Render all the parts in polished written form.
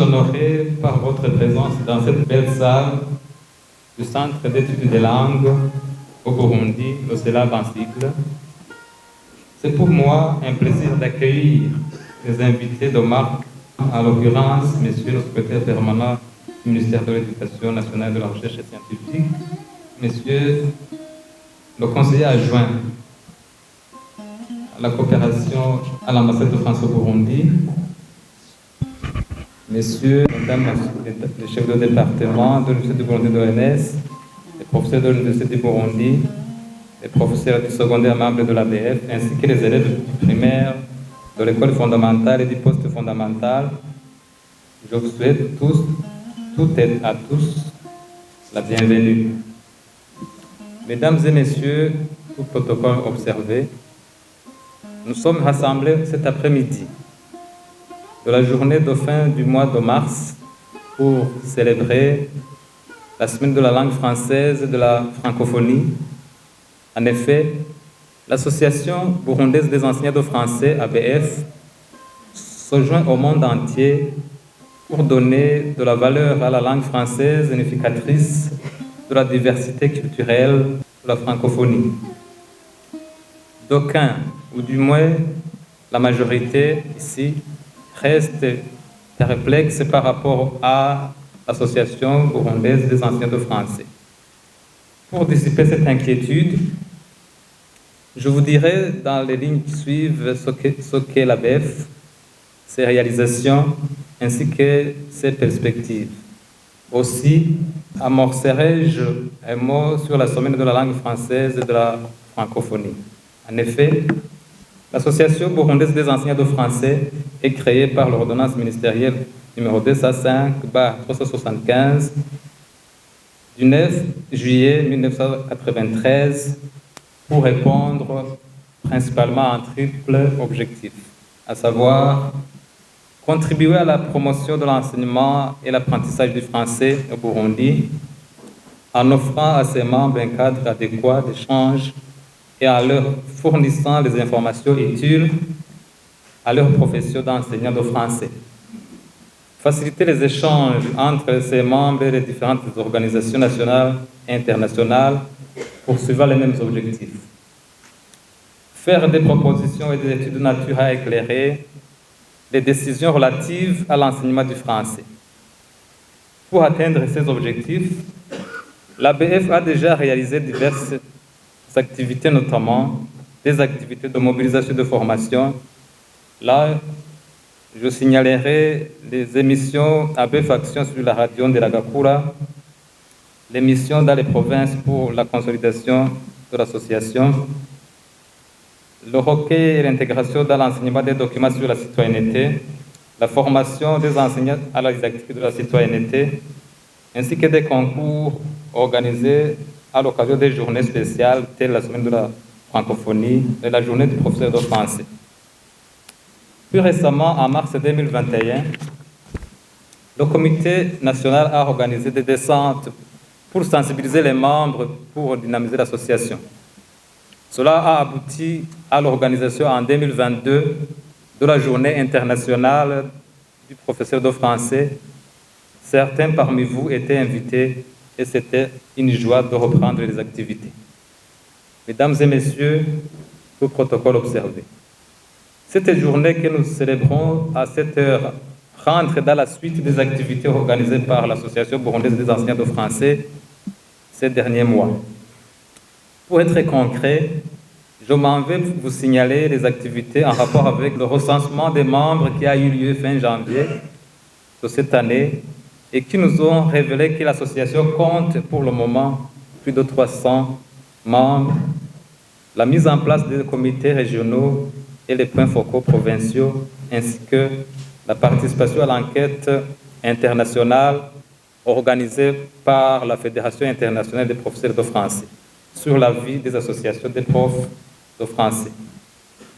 honoré par votre présence dans cette belle salle du Centre d'études des langues au Burundi, le CELAB en sigle. C'est pour moi un plaisir d'accueillir les invités de marque, en l'occurrence, Monsieur le secrétaire permanent du ministère de l'Éducation nationale et de la recherche scientifique, Monsieur le conseiller adjoint à la coopération à l'ambassade de France au Burundi, Messieurs, Mesdames, les chefs de département de l'Université du Burundi de l'ONS, les professeurs de l'Université du Burundi, les professeurs du secondaire membres de l'ABF, ainsi que les élèves du primaire, de l'école fondamentale et du poste fondamental, je vous souhaite toutes et à tous, la bienvenue. Mesdames et messieurs, tout protocole observé, nous sommes rassemblés cet après-midi de la journée de fin du mois de mars pour célébrer la semaine de la langue française et de la francophonie. En effet, l'Association burundaise des enseignants de français, ABF, se joint au monde entier pour donner de la valeur à la langue française, unificatrice de la diversité culturelle de la francophonie. D'aucuns, ou du moins la majorité ici, reste perplexe par rapport à l'Association burundaise des enseignants de français. Pour dissiper cette inquiétude, je vous dirai dans les lignes qui suivent ce qu'est l'ABF, ses réalisations ainsi que ses perspectives. Aussi, amorcerai-je un mot sur la semaine de la langue française et de la francophonie. En effet, l'Association burundaise des enseignants de français est créée par l'ordonnance ministérielle numéro 205/375 du 9 juillet 1993 pour répondre principalement à un triple objectif, à savoir contribuer à la promotion de l'enseignement et l'apprentissage du français au Burundi en offrant à ses membres un cadre adéquat d'échange et en leur fournissant les informations utiles à leur profession d'enseignant de français. Faciliter les échanges entre ses membres et les différentes organisations nationales et internationales poursuivant les mêmes objectifs. Faire des propositions et des études de nature à éclairer les décisions relatives à l'enseignement du français. Pour atteindre ces objectifs, l'ABF a déjà réalisé diverses activités, notamment des activités de mobilisation et de formation. Là, je signalerai les émissions ABF Action sur la radio de la Gakura, l'émission dans les provinces pour la consolidation de l'association, le recueil et l'intégration dans l'enseignement des documents sur la citoyenneté, la formation des enseignants à les activités de la citoyenneté, ainsi que des concours organisés à l'occasion des journées spéciales telles la semaine de la francophonie et la journée du professeur de français. Plus récemment, en mars 2021, le comité national a organisé des descentes pour sensibiliser les membres pour dynamiser l'association. Cela a abouti à l'organisation en 2022 de la journée internationale du professeur de français. Certains parmi vous étaient invités et c'était une joie de reprendre les activités. Mesdames et messieurs, tout protocole observé. Cette journée que nous célébrons à cette heure rentre dans la suite des activités organisées par l'Association burundaise des enseignants de français ces derniers mois. Pour être concret, je m'en vais vous signaler les activités en rapport avec le recensement des membres qui a eu lieu fin janvier de cette année et qui nous ont révélé que l'association compte pour le moment plus de 300 membres, la mise en place des comités régionaux et les points focaux provinciaux, ainsi que la participation à l'enquête internationale organisée par la Fédération internationale des professeurs de français sur la vie des associations des profs de français.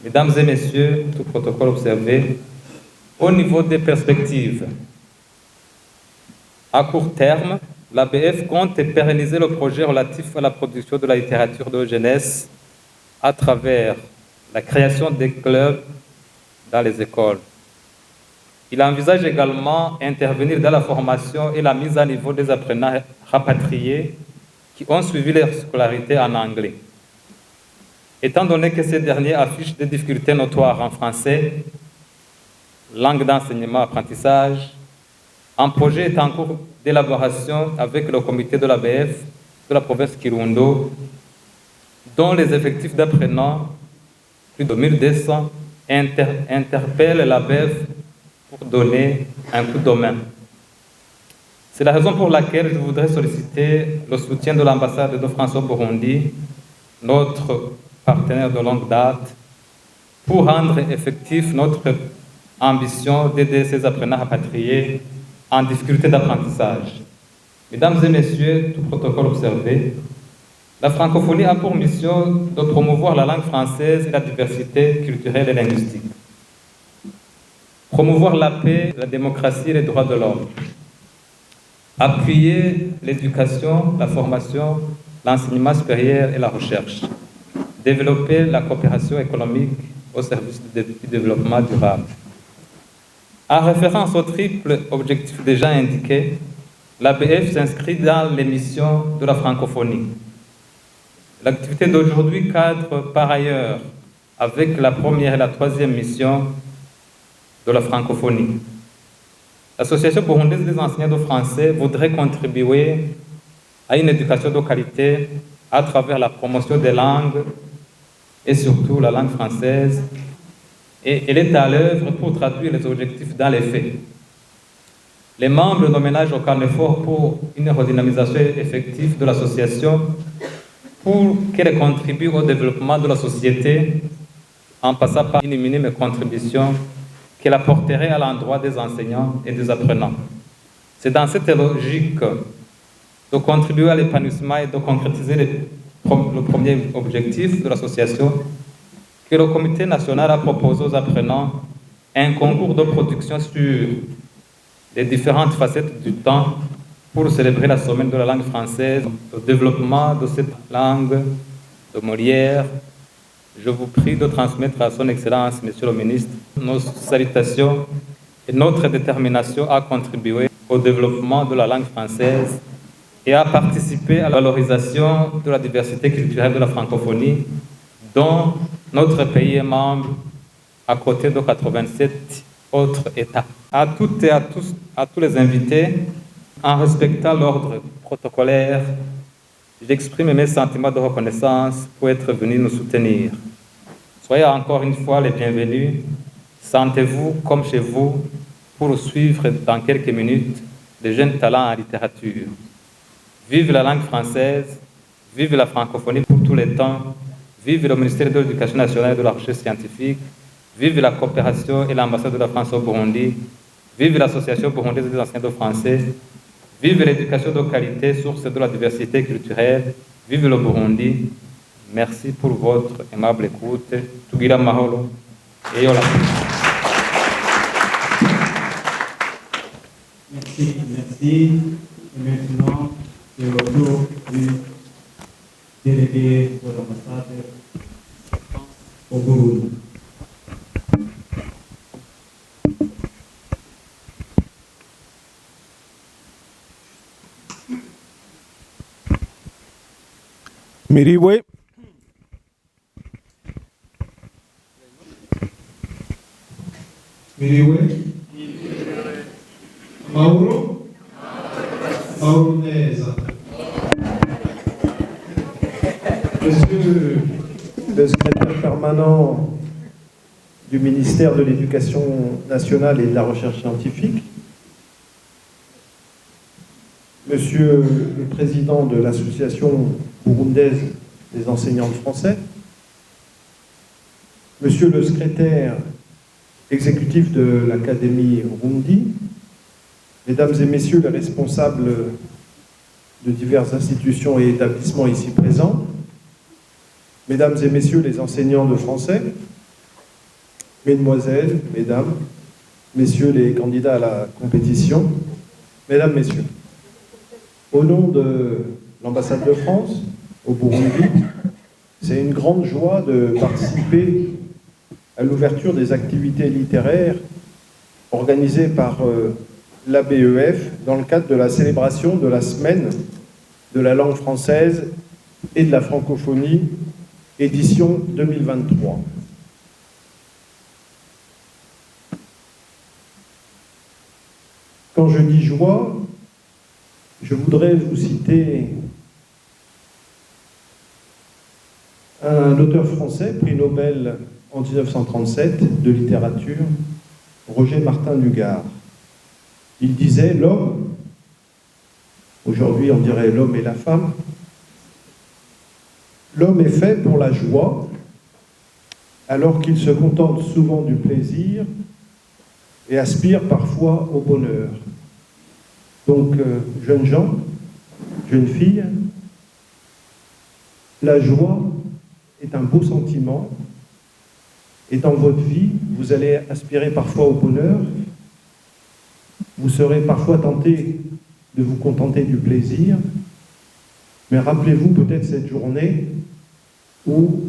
Mesdames et messieurs, tout protocole observé, au niveau des perspectives, à court terme, l'ABF compte pérenniser le projet relatif à la production de la littérature de jeunesse à travers la création des clubs dans les écoles. Il envisage également d'intervenir dans la formation et la mise à niveau des apprenants rapatriés qui ont suivi leur scolarité en anglais. Étant donné que ces derniers affichent des difficultés notoires en français, langue d'enseignement-apprentissage, un projet est en cours d'élaboration avec le comité de l'ABF de la province Kirundo, dont les effectifs d'apprenants, plus de 1200, interpellent l'ABF pour donner un coup de main. C'est la raison pour laquelle je voudrais solliciter le soutien de l'ambassade de France au Burundi, notre partenaire de longue date, pour rendre effectif notre ambition d'aider ces apprenants rapatriés en difficulté d'apprentissage. Mesdames et messieurs, tout protocole observé, la francophonie a pour mission de promouvoir la langue française et la diversité culturelle et linguistique. Promouvoir la paix, la démocratie et les droits de l'homme. Appuyer l'éducation, la formation, l'enseignement supérieur et la recherche. Développer la coopération économique au service du développement durable. En référence au triple objectif déjà indiqué, l'ABF s'inscrit dans les missions de la francophonie. L'activité d'aujourd'hui cadre par ailleurs avec la première et la troisième mission de la francophonie. L'Association burundaise des enseignants de français voudrait contribuer à une éducation de qualité à travers la promotion des langues et surtout la langue française, et elle est à l'œuvre pour traduire les objectifs dans les faits. Les membres ne ménagent aucun effort pour une redynamisation effective de l'association pour qu'elle contribue au développement de la société en passant par une minime contribution qu'elle apporterait à l'endroit des enseignants et des apprenants. C'est dans cette logique de contribuer à l'épanouissement et de concrétiser le premier objectif de l'association que le comité national a proposé aux apprenants un concours de production sur les différentes facettes du temps pour célébrer la semaine de la langue française, le développement de cette langue de Molière. Je vous prie de transmettre à son Excellence, Monsieur le Ministre, nos salutations et notre détermination à contribuer au développement de la langue française et à participer à la valorisation de la diversité culturelle de la francophonie, dont notre pays est membre à côté de 87 autres États. À toutes et à tous les invités, en respectant l'ordre protocolaire, j'exprime mes sentiments de reconnaissance pour être venus nous soutenir. Soyez encore une fois les bienvenus. Sentez-vous comme chez vous pour suivre dans quelques minutes les jeunes talents en littérature. Vive la langue française, vive la francophonie pour tous les temps, vive le ministère de l'Éducation nationale et de la recherche scientifique, vive la coopération et l'ambassade de la France au Burundi, vive l'association burundaise des enseignants de français, vive l'éducation de qualité, source de la diversité culturelle, vive le Burundi. Merci pour votre aimable écoute. Tugira maholo et yola. Merci, merci. Et maintenant, c'est le tour du délégué de l'ambassade au Burundi. Miriwe. Miriwe. Mauro. Mauro Neza. Monsieur le secrétaire permanent du ministère de l'Éducation nationale et de la recherche scientifique, Monsieur le président de l'Association burundaise des enseignants de français, Monsieur le secrétaire exécutif de l'Académie Rundi, Mesdames et Messieurs les responsables de diverses institutions et établissements ici présents, Mesdames et Messieurs les enseignants de français, Mesdemoiselles, Mesdames, Messieurs les candidats à la compétition, Mesdames, Messieurs, au nom de l'ambassade de France au Burundi, c'est une grande joie de participer à l'ouverture des activités littéraires organisé par l'ABEF dans le cadre de la célébration de la semaine de la langue française et de la francophonie, édition 2023. Quand je dis joie, je voudrais vous citer un auteur français, prix Nobel en 1937 de littérature, Roger Martin Dugard. Il disait « L'homme », aujourd'hui on dirait l'homme et la femme, l'homme est fait pour la joie, alors qu'il se contente souvent du plaisir et aspire parfois au bonheur. Donc, jeunes gens, jeunes filles, la joie est un beau sentiment, et dans votre vie, vous allez aspirer parfois au bonheur, vous serez parfois tenté de vous contenter du plaisir, mais rappelez-vous peut-être cette journée où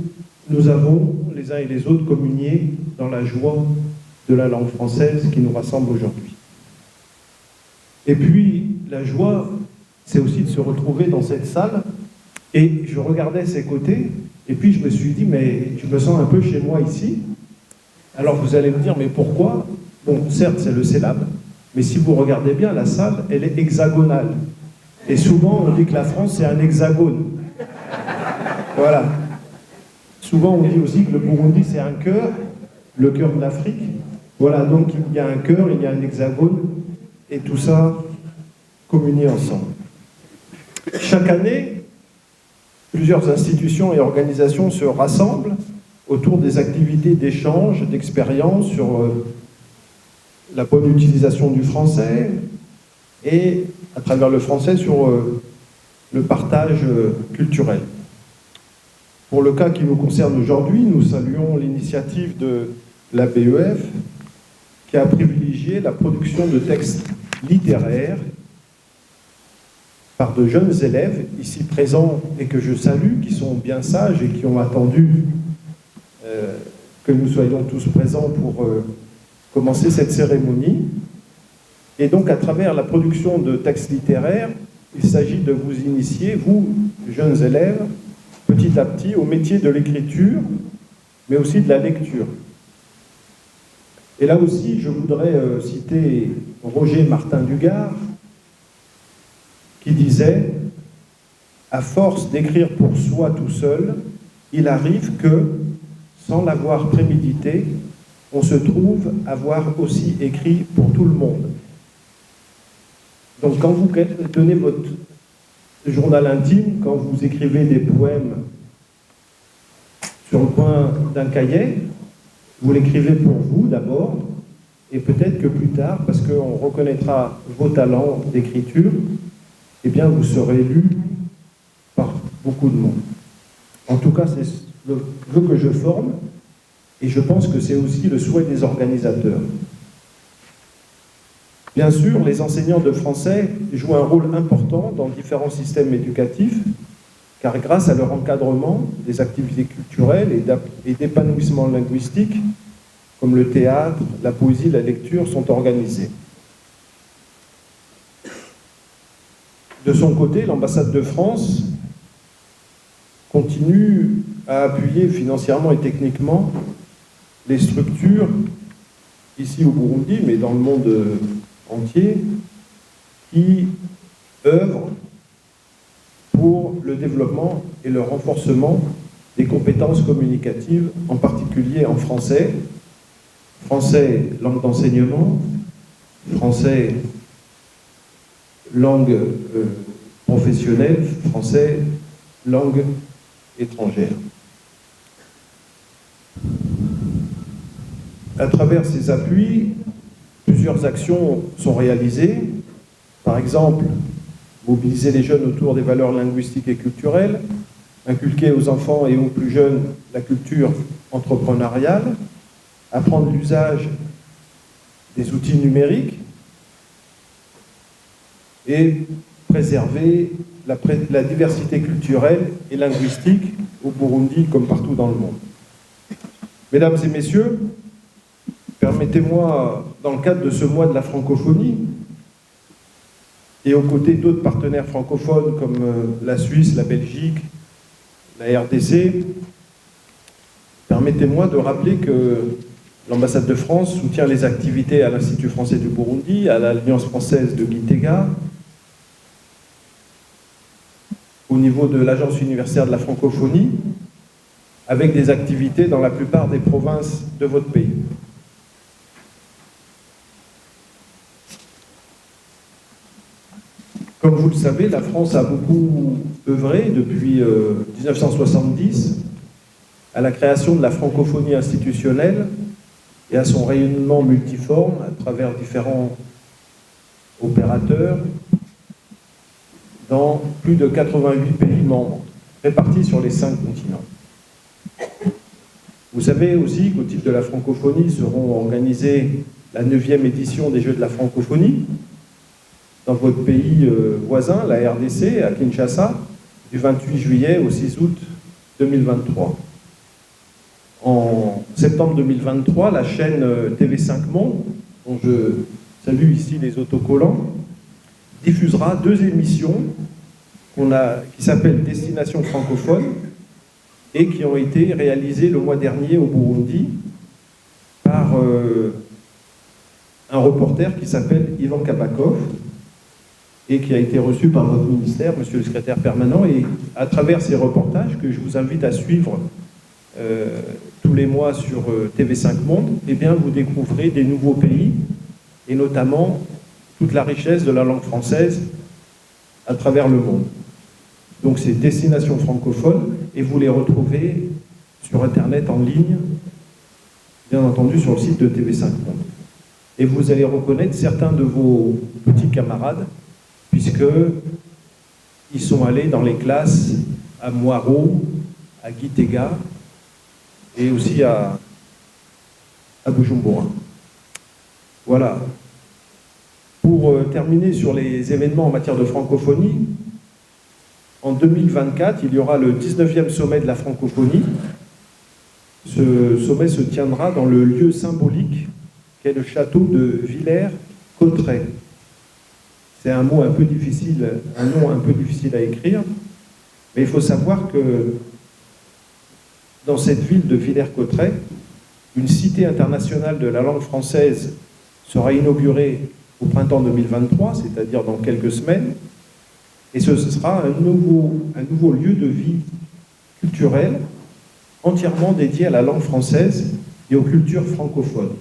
nous avons, les uns et les autres, communié dans la joie de la langue française qui nous rassemble aujourd'hui. Et puis, la joie, c'est aussi de se retrouver dans cette salle, et je regardais ses côtés, et puis je me suis dit, mais je me sens un peu chez moi ici. Alors vous allez me dire, mais pourquoi? Bon, certes, c'est le Célab, mais si vous regardez bien, la salle, elle est hexagonale. Et souvent, on dit que la France, c'est un hexagone. Voilà. Souvent, on dit aussi que le Burundi, c'est un cœur, le cœur de l'Afrique. Voilà, donc il y a un cœur, il y a un hexagone, et tout ça communie ensemble. Chaque année, plusieurs institutions et organisations se rassemblent autour des activités d'échange, d'expérience sur la bonne utilisation du français et, à travers le français, sur le partage culturel. Pour le cas qui nous concerne aujourd'hui, nous saluons l'initiative de l'ABEF qui a privilégié la production de textes littéraires par de jeunes élèves ici présents et que je salue, qui sont bien sages et qui ont attendu que nous soyons tous présents pour commencer cette cérémonie. Et donc, à travers la production de textes littéraires, il s'agit de vous initier, vous, jeunes élèves, petit à petit, au métier de l'écriture, mais aussi de la lecture. Et là aussi, je voudrais citer Roger Martin Dugard, qui disait « À force d'écrire pour soi tout seul, il arrive que, sans l'avoir prémédité, on se trouve avoir aussi écrit pour tout le monde. » Donc quand vous donnez votre journal intime, quand vous écrivez des poèmes sur le coin d'un cahier, vous l'écrivez pour vous d'abord, et peut-être que plus tard, parce qu'on reconnaîtra vos talents d'écriture, eh bien vous serez lu par beaucoup de monde. En tout cas, c'est le vœu que je forme, et je pense que c'est aussi le souhait des organisateurs. Bien sûr, les enseignants de français jouent un rôle important dans différents systèmes éducatifs, car grâce à leur encadrement, des activités culturelles et d'épanouissement linguistique, comme le théâtre, la poésie, la lecture, sont organisées. De son côté, l'ambassade de France continue à appuyer financièrement et techniquement les structures, ici au Burundi, mais dans le monde entier, qui œuvrent pour le développement et le renforcement des compétences communicatives, en particulier en français, français langue d'enseignement, français langue professionnelle, français langue étrangère. À travers ces appuis, plusieurs actions sont réalisées. Par exemple, mobiliser les jeunes autour des valeurs linguistiques et culturelles, inculquer aux enfants et aux plus jeunes la culture entrepreneuriale, apprendre l'usage des outils numériques et préserver la diversité culturelle et linguistique au Burundi comme partout dans le monde. Mesdames et messieurs, Permettez-moi, dans le cadre de ce mois de la francophonie, et aux côtés d'autres partenaires francophones comme la Suisse, la Belgique, la RDC, permettez-moi de rappeler que l'ambassade de France soutient les activités à l'Institut français du Burundi, à l'Alliance française de Gitega, au niveau de l'Agence universitaire de la francophonie, avec des activités dans la plupart des provinces de votre pays. Comme vous le savez, la France a beaucoup œuvré depuis 1970 à la création de la francophonie institutionnelle et à son rayonnement multiforme à travers différents opérateurs dans plus de 88 pays membres, répartis sur les 5 continents. Vous savez aussi qu'au titre de la francophonie seront organisées la 9e édition des Jeux de la francophonie dans votre pays voisin, la RDC, à Kinshasa, du 28 juillet au 6 août 2023. En septembre 2023, la chaîne TV5 Monde, dont je salue ici les autocollants, diffusera 2 émissions qui s'appellent Destination francophone et qui ont été réalisées le mois dernier au Burundi par un reporter qui s'appelle Ivan Kabakov et qui a été reçu par votre ministère, monsieur le secrétaire permanent, et à travers ces reportages que je vous invite à suivre tous les mois sur TV5 Monde, eh bien vous découvrez des nouveaux pays et notamment toute la richesse de la langue française à travers le monde. Donc c'est Destination francophone et vous les retrouvez sur Internet en ligne, bien entendu sur le site de TV5 Monde. Et vous allez reconnaître certains de vos petits camarades puisqu'ils sont allés dans les classes à Moiro, à Gitega et aussi à Bujumbura. Voilà. Pour terminer sur les événements en matière de francophonie, en 2024, il y aura le 19e sommet de la francophonie. Ce sommet se tiendra dans le lieu symbolique qu'est le château de Villers-Cotterêts. C'est un nom un peu difficile à écrire, mais il faut savoir que dans cette ville de Villers-Cotterêts, une cité internationale de la langue française sera inaugurée au printemps 2023, c'est-à-dire dans quelques semaines, et ce sera un nouveau lieu de vie culturelle entièrement dédié à la langue française et aux cultures francophones.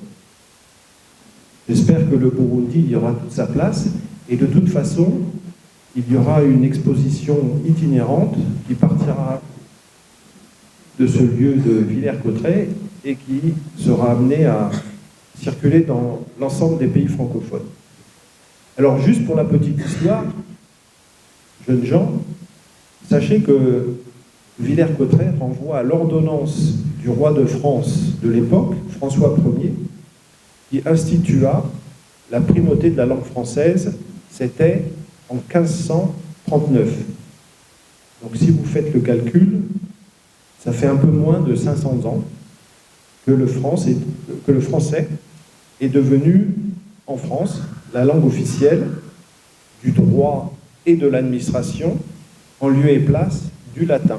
J'espère que le Burundi y aura toute sa place. Et de toute façon, il y aura une exposition itinérante qui partira de ce lieu de Villers-Cotterêts et qui sera amenée à circuler dans l'ensemble des pays francophones. Alors, juste pour la petite histoire, jeunes gens, sachez que Villers-Cotterêts renvoie à l'ordonnance du roi de France de l'époque, François Ier, qui institua la primauté de la langue française. C'était en 1539. Donc si vous faites le calcul, ça fait un peu moins de 500 ans que le français est devenu, en France, la langue officielle du droit et de l'administration, en lieu et place du latin.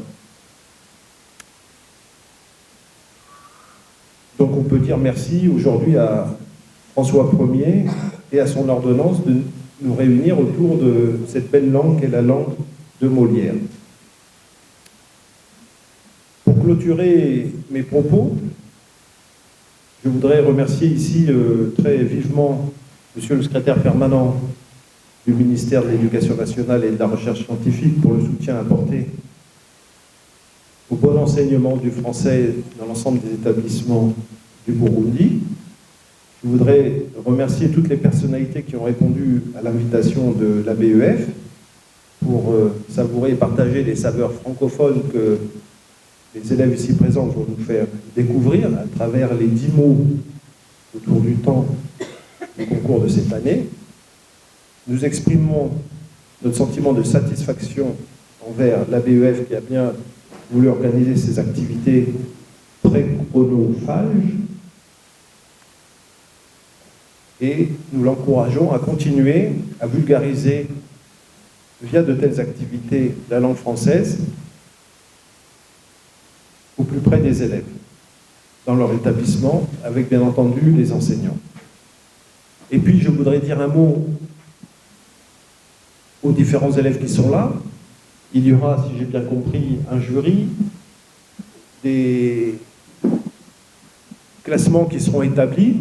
Donc on peut dire merci aujourd'hui à François Ier et à son ordonnance de nous réunir autour de cette belle langue qu'est la langue de Molière. Pour clôturer mes propos, je voudrais remercier ici très vivement monsieur le secrétaire permanent du ministère de l'Éducation nationale et de la Recherche scientifique pour le soutien apporté au bon enseignement du français dans l'ensemble des établissements du Burundi. Je voudrais remercier toutes les personnalités qui ont répondu à l'invitation de l'ABEF pour savourer et partager les saveurs francophones que les élèves ici présents vont nous faire découvrir à travers les 10 mots autour du temps du concours de cette année. Nous exprimons notre sentiment de satisfaction envers l'ABEF qui a bien voulu organiser ces activités très chronophages. et nous l'encourageons à continuer à vulgariser via de telles activités la langue française au plus près des élèves, dans leur établissement, avec bien entendu les enseignants. Et puis je voudrais dire un mot aux différents élèves qui sont là. Il y aura, si j'ai bien compris, un jury, des classements qui seront établis,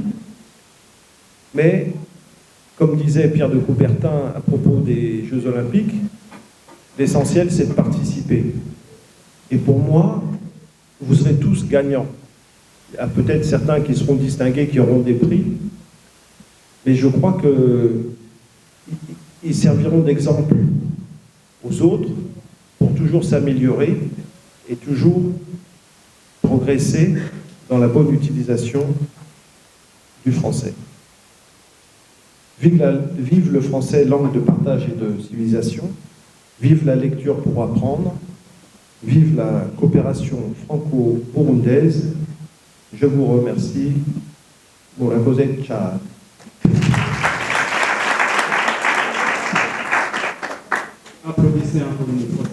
mais comme disait Pierre de Coubertin à propos des Jeux Olympiques, l'essentiel c'est de participer. Et pour moi, vous serez tous gagnants. Il y a peut-être certains qui seront distingués, qui auront des prix, mais je crois qu'ils serviront d'exemple aux autres pour toujours s'améliorer et toujours progresser dans la bonne utilisation du français. Vive le français, langue de partage et de civilisation. Vive la lecture pour apprendre. Vive la coopération franco-burundaise. Je vous remercie. Murakoze Tchad. Applaudissez encore une fois.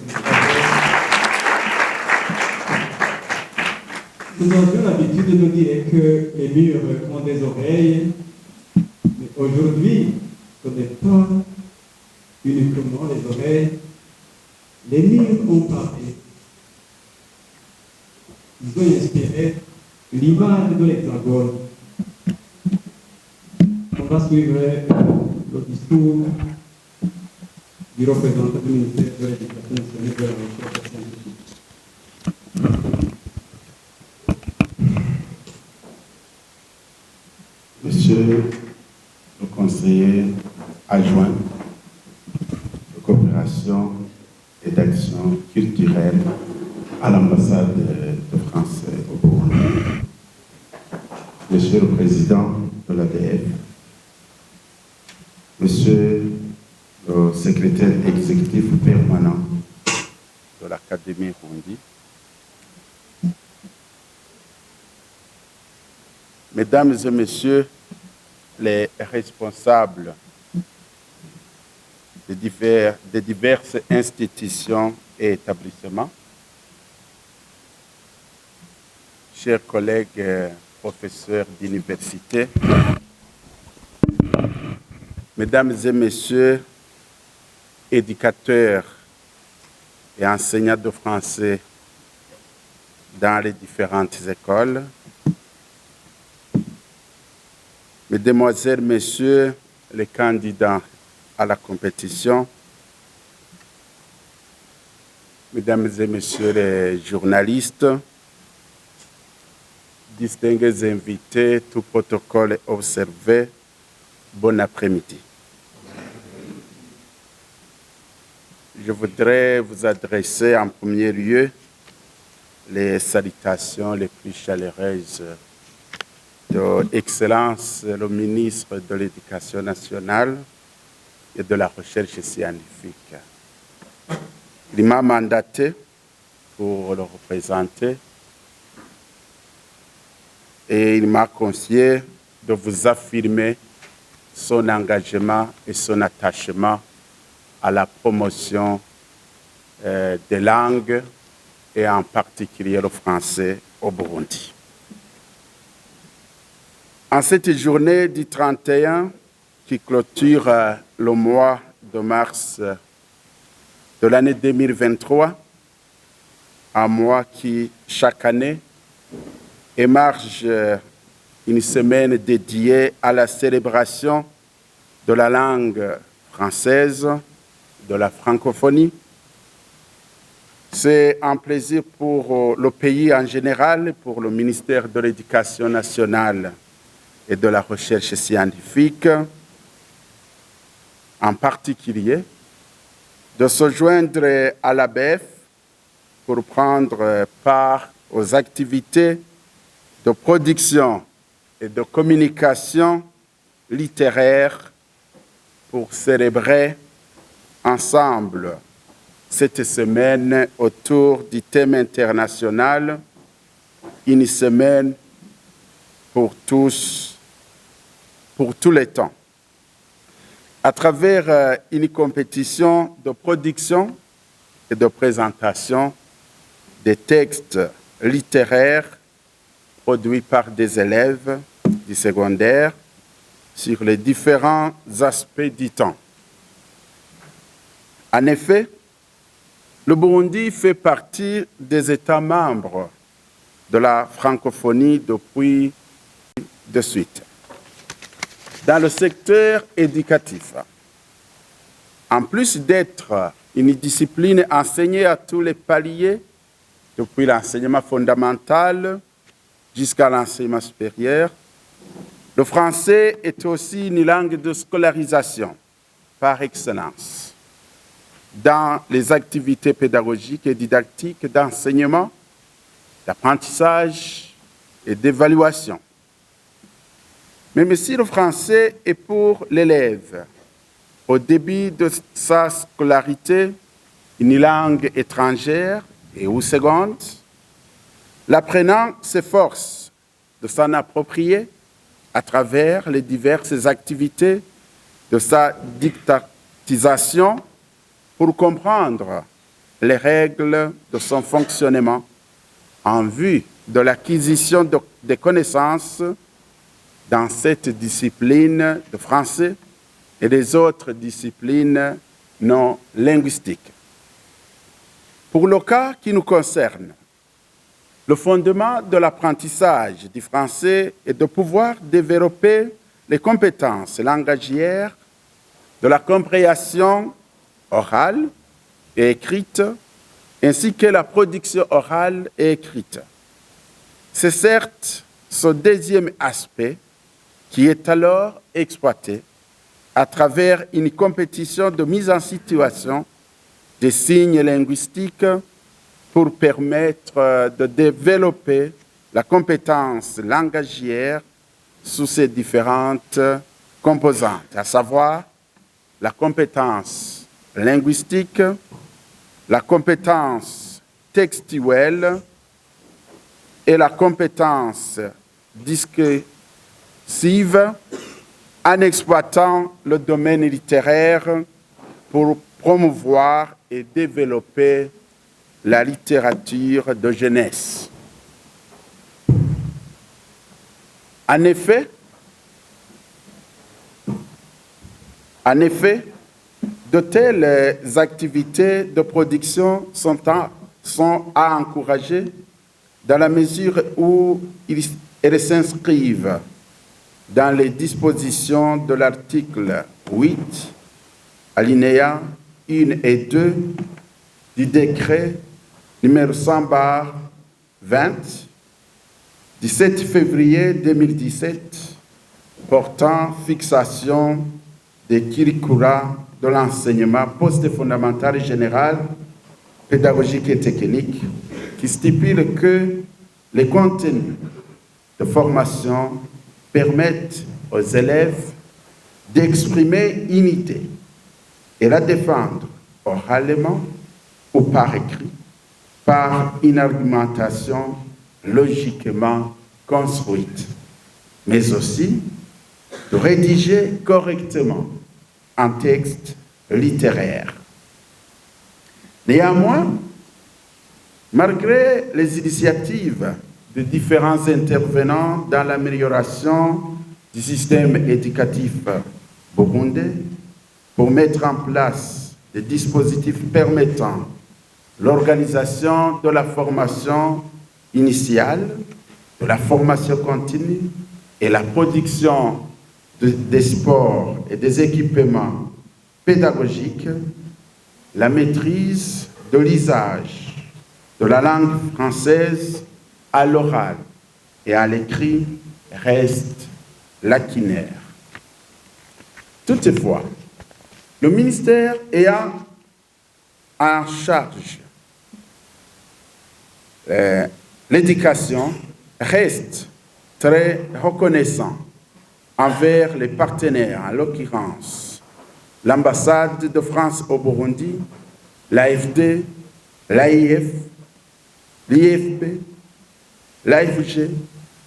Nous avions l'habitude de nous dire que les murs ont des oreilles, mais aujourd'hui, ce n'est pas uniquement les oreilles. Les murs ont parlé. Ils ont inspiré l'image de l'hexagone. On va suivre le discours du représentant du ministère de l'Éducation nationale et de la recherche scientifique. Monsieur le conseiller adjoint de coopération et d'action culturelle à l'ambassade de France au Burundi, Monsieur le président de l'ADF, Monsieur le secrétaire exécutif permanent de l'Académie Rundi, Mesdames et Messieurs les responsables de diverses institutions et établissements, chers collègues professeurs d'université, Mesdames et Messieurs éducateurs et enseignants de français dans les différentes écoles, Mesdemoiselles, Messieurs les candidats à la compétition, Mesdames et Messieurs les journalistes, distingués invités, tout protocole observé, bon après-midi. Je voudrais vous adresser en premier lieu les salutations les plus chaleureuses de Excellence le ministre de l'Éducation nationale et de la Recherche scientifique. Il m'a mandaté pour le représenter et il m'a confié de vous affirmer son engagement et son attachement à la promotion des langues et en particulier le français au Burundi. En cette journée du 31 qui clôture le mois de mars de l'année 2023, un mois qui, chaque année, émarge une semaine dédiée à la célébration de la langue française, de la francophonie. C'est un plaisir pour le pays en général, pour le ministère de l'Éducation nationale et de la Recherche scientifique, en particulier, de se joindre à l'ABF pour prendre part aux activités de production et de communication littéraire pour célébrer ensemble cette semaine autour du thème international, une semaine pour tous, pour tous les temps. À travers une compétition de production et de présentation des textes littéraires produits par des élèves du secondaire sur les différents aspects du temps. En effet, le Burundi fait partie des États membres de la francophonie depuis de suite. Dans le secteur éducatif, en plus d'être une discipline enseignée à tous les paliers, depuis l'enseignement fondamental jusqu'à l'enseignement supérieur, le français est aussi une langue de scolarisation par excellence dans les activités pédagogiques et didactiques d'enseignement, d'apprentissage et d'évaluation. Même si le français est pour l'élève, au début de sa scolarité, une langue étrangère et ou seconde, l'apprenant s'efforce de s'en approprier à travers les diverses activités de sa didactisation pour comprendre les règles de son fonctionnement en vue de l'acquisition des connaissances dans cette discipline de français et les autres disciplines non linguistiques. Pour le cas qui nous concerne, le fondement de l'apprentissage du français est de pouvoir développer les compétences langagières de la compréhension orale et écrite, ainsi que la production orale et écrite. C'est certes ce deuxième aspect qui est alors exploité à travers une compétition de mise en situation des signes linguistiques pour permettre de développer la compétence langagière sous ses différentes composantes, à savoir la compétence linguistique, la compétence textuelle et la compétence discursive en exploitant le domaine littéraire pour promouvoir et développer la littérature de jeunesse. En effet, de telles activités de production sont à encourager dans la mesure où elles s'inscrivent dans les dispositions de l'article 8, alinéas 1 et 2 du décret numéro 100/20 du 7 février 2017 portant fixation des curricula de l'enseignement post-fondamental et général, pédagogique et technique, qui stipule que les contenus de formation permettent aux élèves d'exprimer une idée et la défendre oralement ou par écrit, par une argumentation logiquement construite, mais aussi de rédiger correctement un texte littéraire. Néanmoins, malgré les initiatives de différents intervenants dans l'amélioration du système éducatif burundais pour mettre en place des dispositifs permettant l'organisation de la formation initiale, de la formation continue et la production des sports et des équipements pédagogiques, la maîtrise de l'usage de la langue française à l'oral et à l'écrit reste lacunaire. Toutefois, le ministère ayant en charge l'éducation reste très reconnaissant envers les partenaires, en l'occurrence l'ambassade de France au Burundi, l'AFD, l'AIF, l'IFP, l'AFG,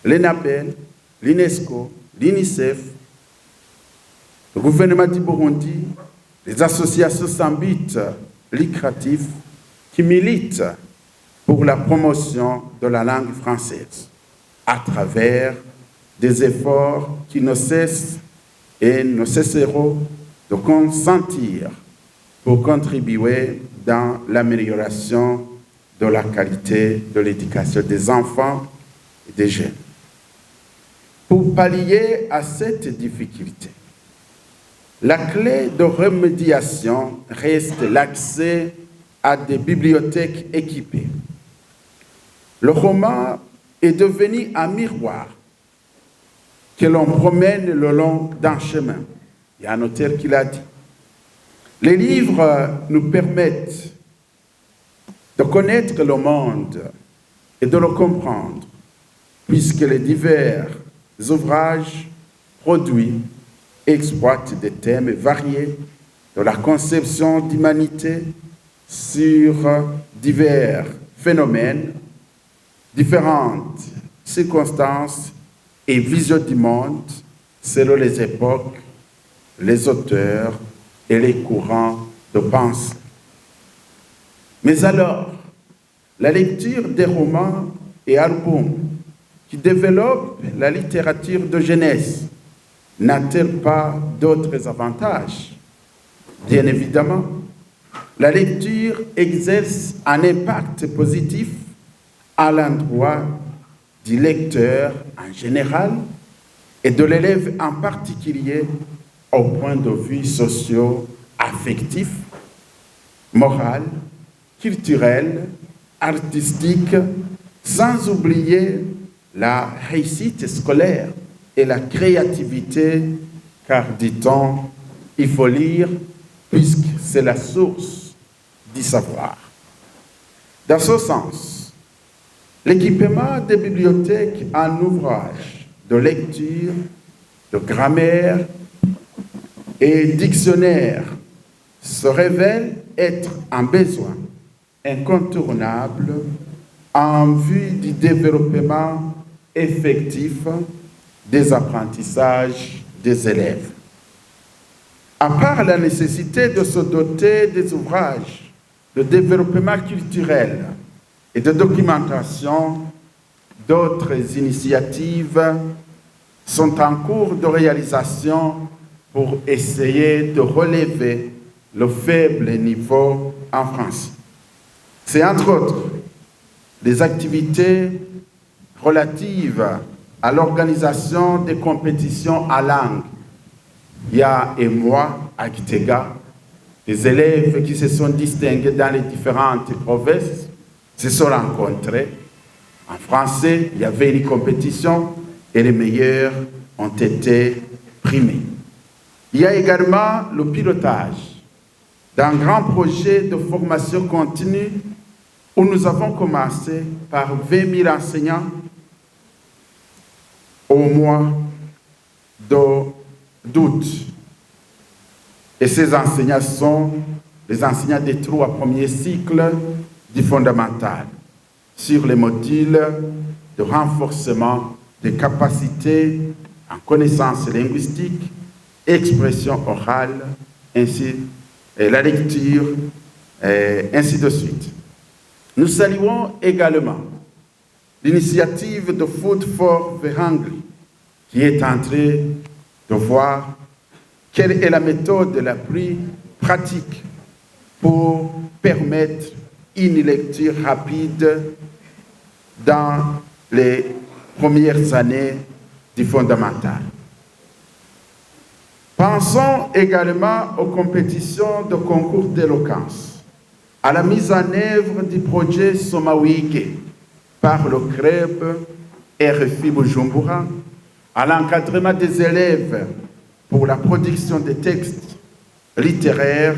l'ENAPEL, l'UNESCO, l'UNICEF le gouvernement du Burundi, les associations sans but lucratif qui militent pour la promotion de la langue française à travers des efforts qui ne cessent et ne cesseront de consentir pour contribuer dans l'amélioration de la qualité de l'éducation des enfants et des jeunes. Pour pallier à cette difficulté, la clé de remédiation reste l'accès à des bibliothèques équipées. Le roman est devenu un miroir que l'on promène le long d'un chemin. Il y a un auteur qui l'a dit. Les livres nous permettent de connaître le monde et de le comprendre, puisque les divers ouvrages produits exploitent des thèmes variés de la conception d'humanité sur divers phénomènes, différentes circonstances et visions du monde selon les époques, les auteurs et les courants de pensée. Mais alors, la lecture des romans et albums qui développent la littérature de jeunesse n'a-t-elle pas d'autres avantages? Bien évidemment, la lecture exerce un impact positif à l'endroit du lecteur en général et de l'élève en particulier au point de vue socio-affectif, moral, culturel, artistique, sans oublier la réussite scolaire et la créativité, car, dit-on, il faut lire puisque c'est la source du savoir. Dans ce sens, l'équipement des bibliothèques en ouvrages de lecture, de grammaire et dictionnaire se révèle être un besoin incontournable en vue du développement effectif des apprentissages des élèves. À part la nécessité de se doter des ouvrages de développement culturel et de documentation, d'autres initiatives sont en cours de réalisation pour essayer de relever le faible niveau en France. C'est entre autres des activités relatives à l'organisation des compétitions à langue. Il y a un mois à Gitega, des élèves qui se sont distingués dans les différentes provinces se sont rencontrés. En français, il y avait une compétition et les meilleurs ont été primés. Il y a également le pilotage d'un grand projet de formation continue où nous avons commencé par 20 000 enseignants au mois d'août. Et ces enseignants sont les enseignants des 3 premiers cycles du fondamental sur les modules de renforcement des capacités en connaissances linguistiques, expression orale, ainsi et la lecture, ainsi de suite. Nous saluons également l'initiative de Food for the Hungry, qui est en train de voir quelle est la méthode la plus pratique pour permettre une lecture rapide dans les premières années du fondamental. Pensons également aux compétitions de concours d'éloquence, à la mise en œuvre du projet Somawike par le club RFI Bujumbura, à l'encadrement des élèves pour la production de textes littéraires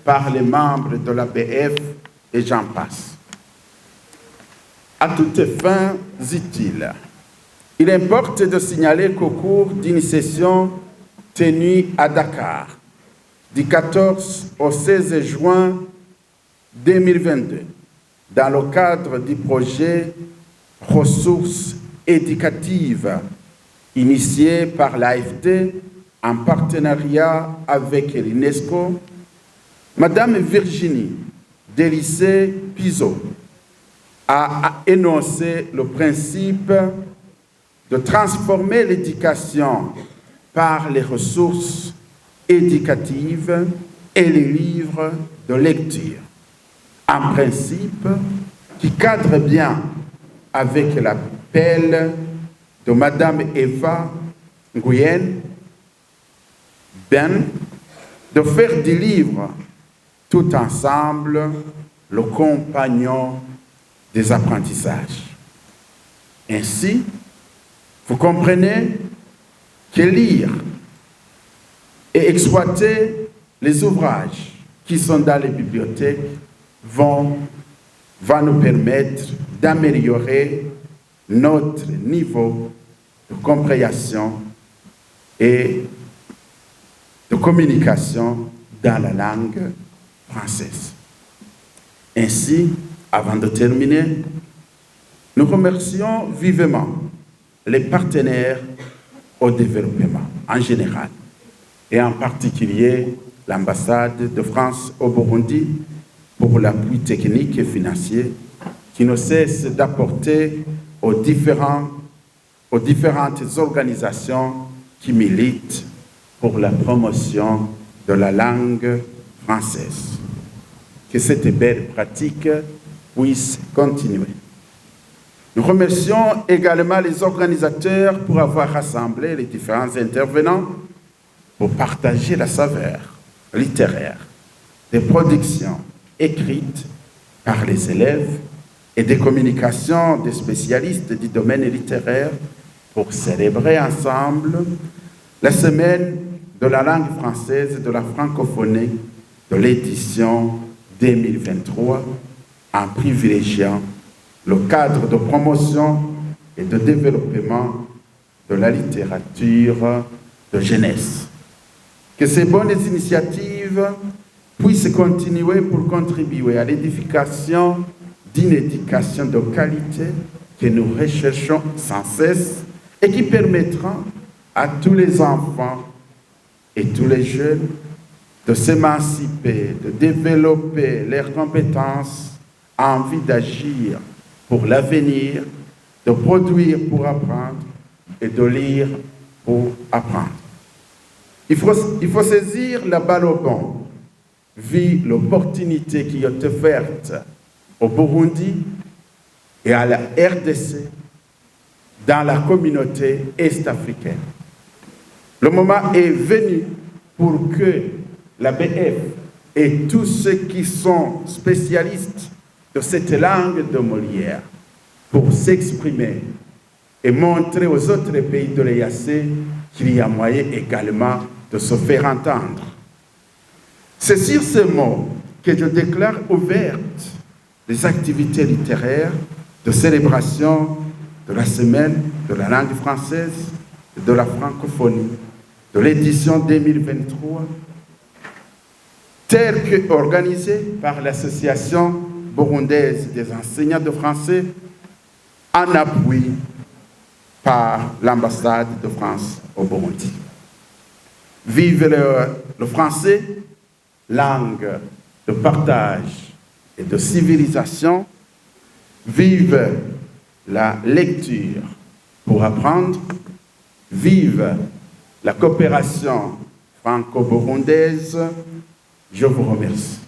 par les membres de l'ABF et j'en passe. À toutes fins utiles, il importe de signaler qu'au cours d'une session tenue à Dakar du 14 au 16 juin 2022, dans le cadre du projet Ressources éducatives initié par l'AFD en partenariat avec l'UNESCO, Madame Virginie Délicé-Piso a énoncé le principe de transformer l'éducation par les ressources éducatives et les livres de lecture. Un principe qui cadre bien avec l'appel de Madame Eva Nguyen Ben de faire du livre tout ensemble le compagnon des apprentissages. Ainsi, vous comprenez que lire et exploiter les ouvrages qui sont dans les bibliothèques va nous permettre d'améliorer notre niveau de compréhension et de communication dans la langue française. Ainsi, avant de terminer, nous remercions vivement les partenaires au développement en général et en particulier l'ambassade de France au Burundi pour l'appui technique et financier qui ne cesse d'apporter aux différentes organisations qui militent pour la promotion de la langue française. Que cette belle pratique puisse continuer. Nous remercions également les organisateurs pour avoir rassemblé les différents intervenants pour partager la saveur littéraire des productions écrites par les élèves et des communications des spécialistes du domaine littéraire pour célébrer ensemble la semaine de la langue française et de la francophonie de l'édition 2023 en privilégiant le cadre de promotion et de développement de la littérature de jeunesse. Que ces bonnes initiatives puissent continuer pour contribuer à l'édification d'une éducation de qualité que nous recherchons sans cesse et qui permettra à tous les enfants et tous les jeunes de s'émanciper, de développer leurs compétences, envie d'agir pour l'avenir, de produire pour apprendre et de lire pour apprendre. Il faut saisir la balle au bon, vu l'opportunité qui est offerte au Burundi et à la RDC dans la communauté est-africaine. Le moment est venu pour que la BF et tous ceux qui sont spécialistes de cette langue de Molière pour s'exprimer et montrer aux autres pays de l'EAC qu'il y a moyen également de se faire entendre. C'est sur ce mot que je déclare ouvertes les activités littéraires de célébration de la semaine de la langue française et de la francophonie de l'édition 2023, telle qu'organisée par l'Association burundaise des enseignants de français en appui par l'ambassade de France au Burundi. Vive le français, langue de partage et de civilisation. Vive la lecture pour apprendre. Vive la coopération franco-burundaise. Je vous remercie.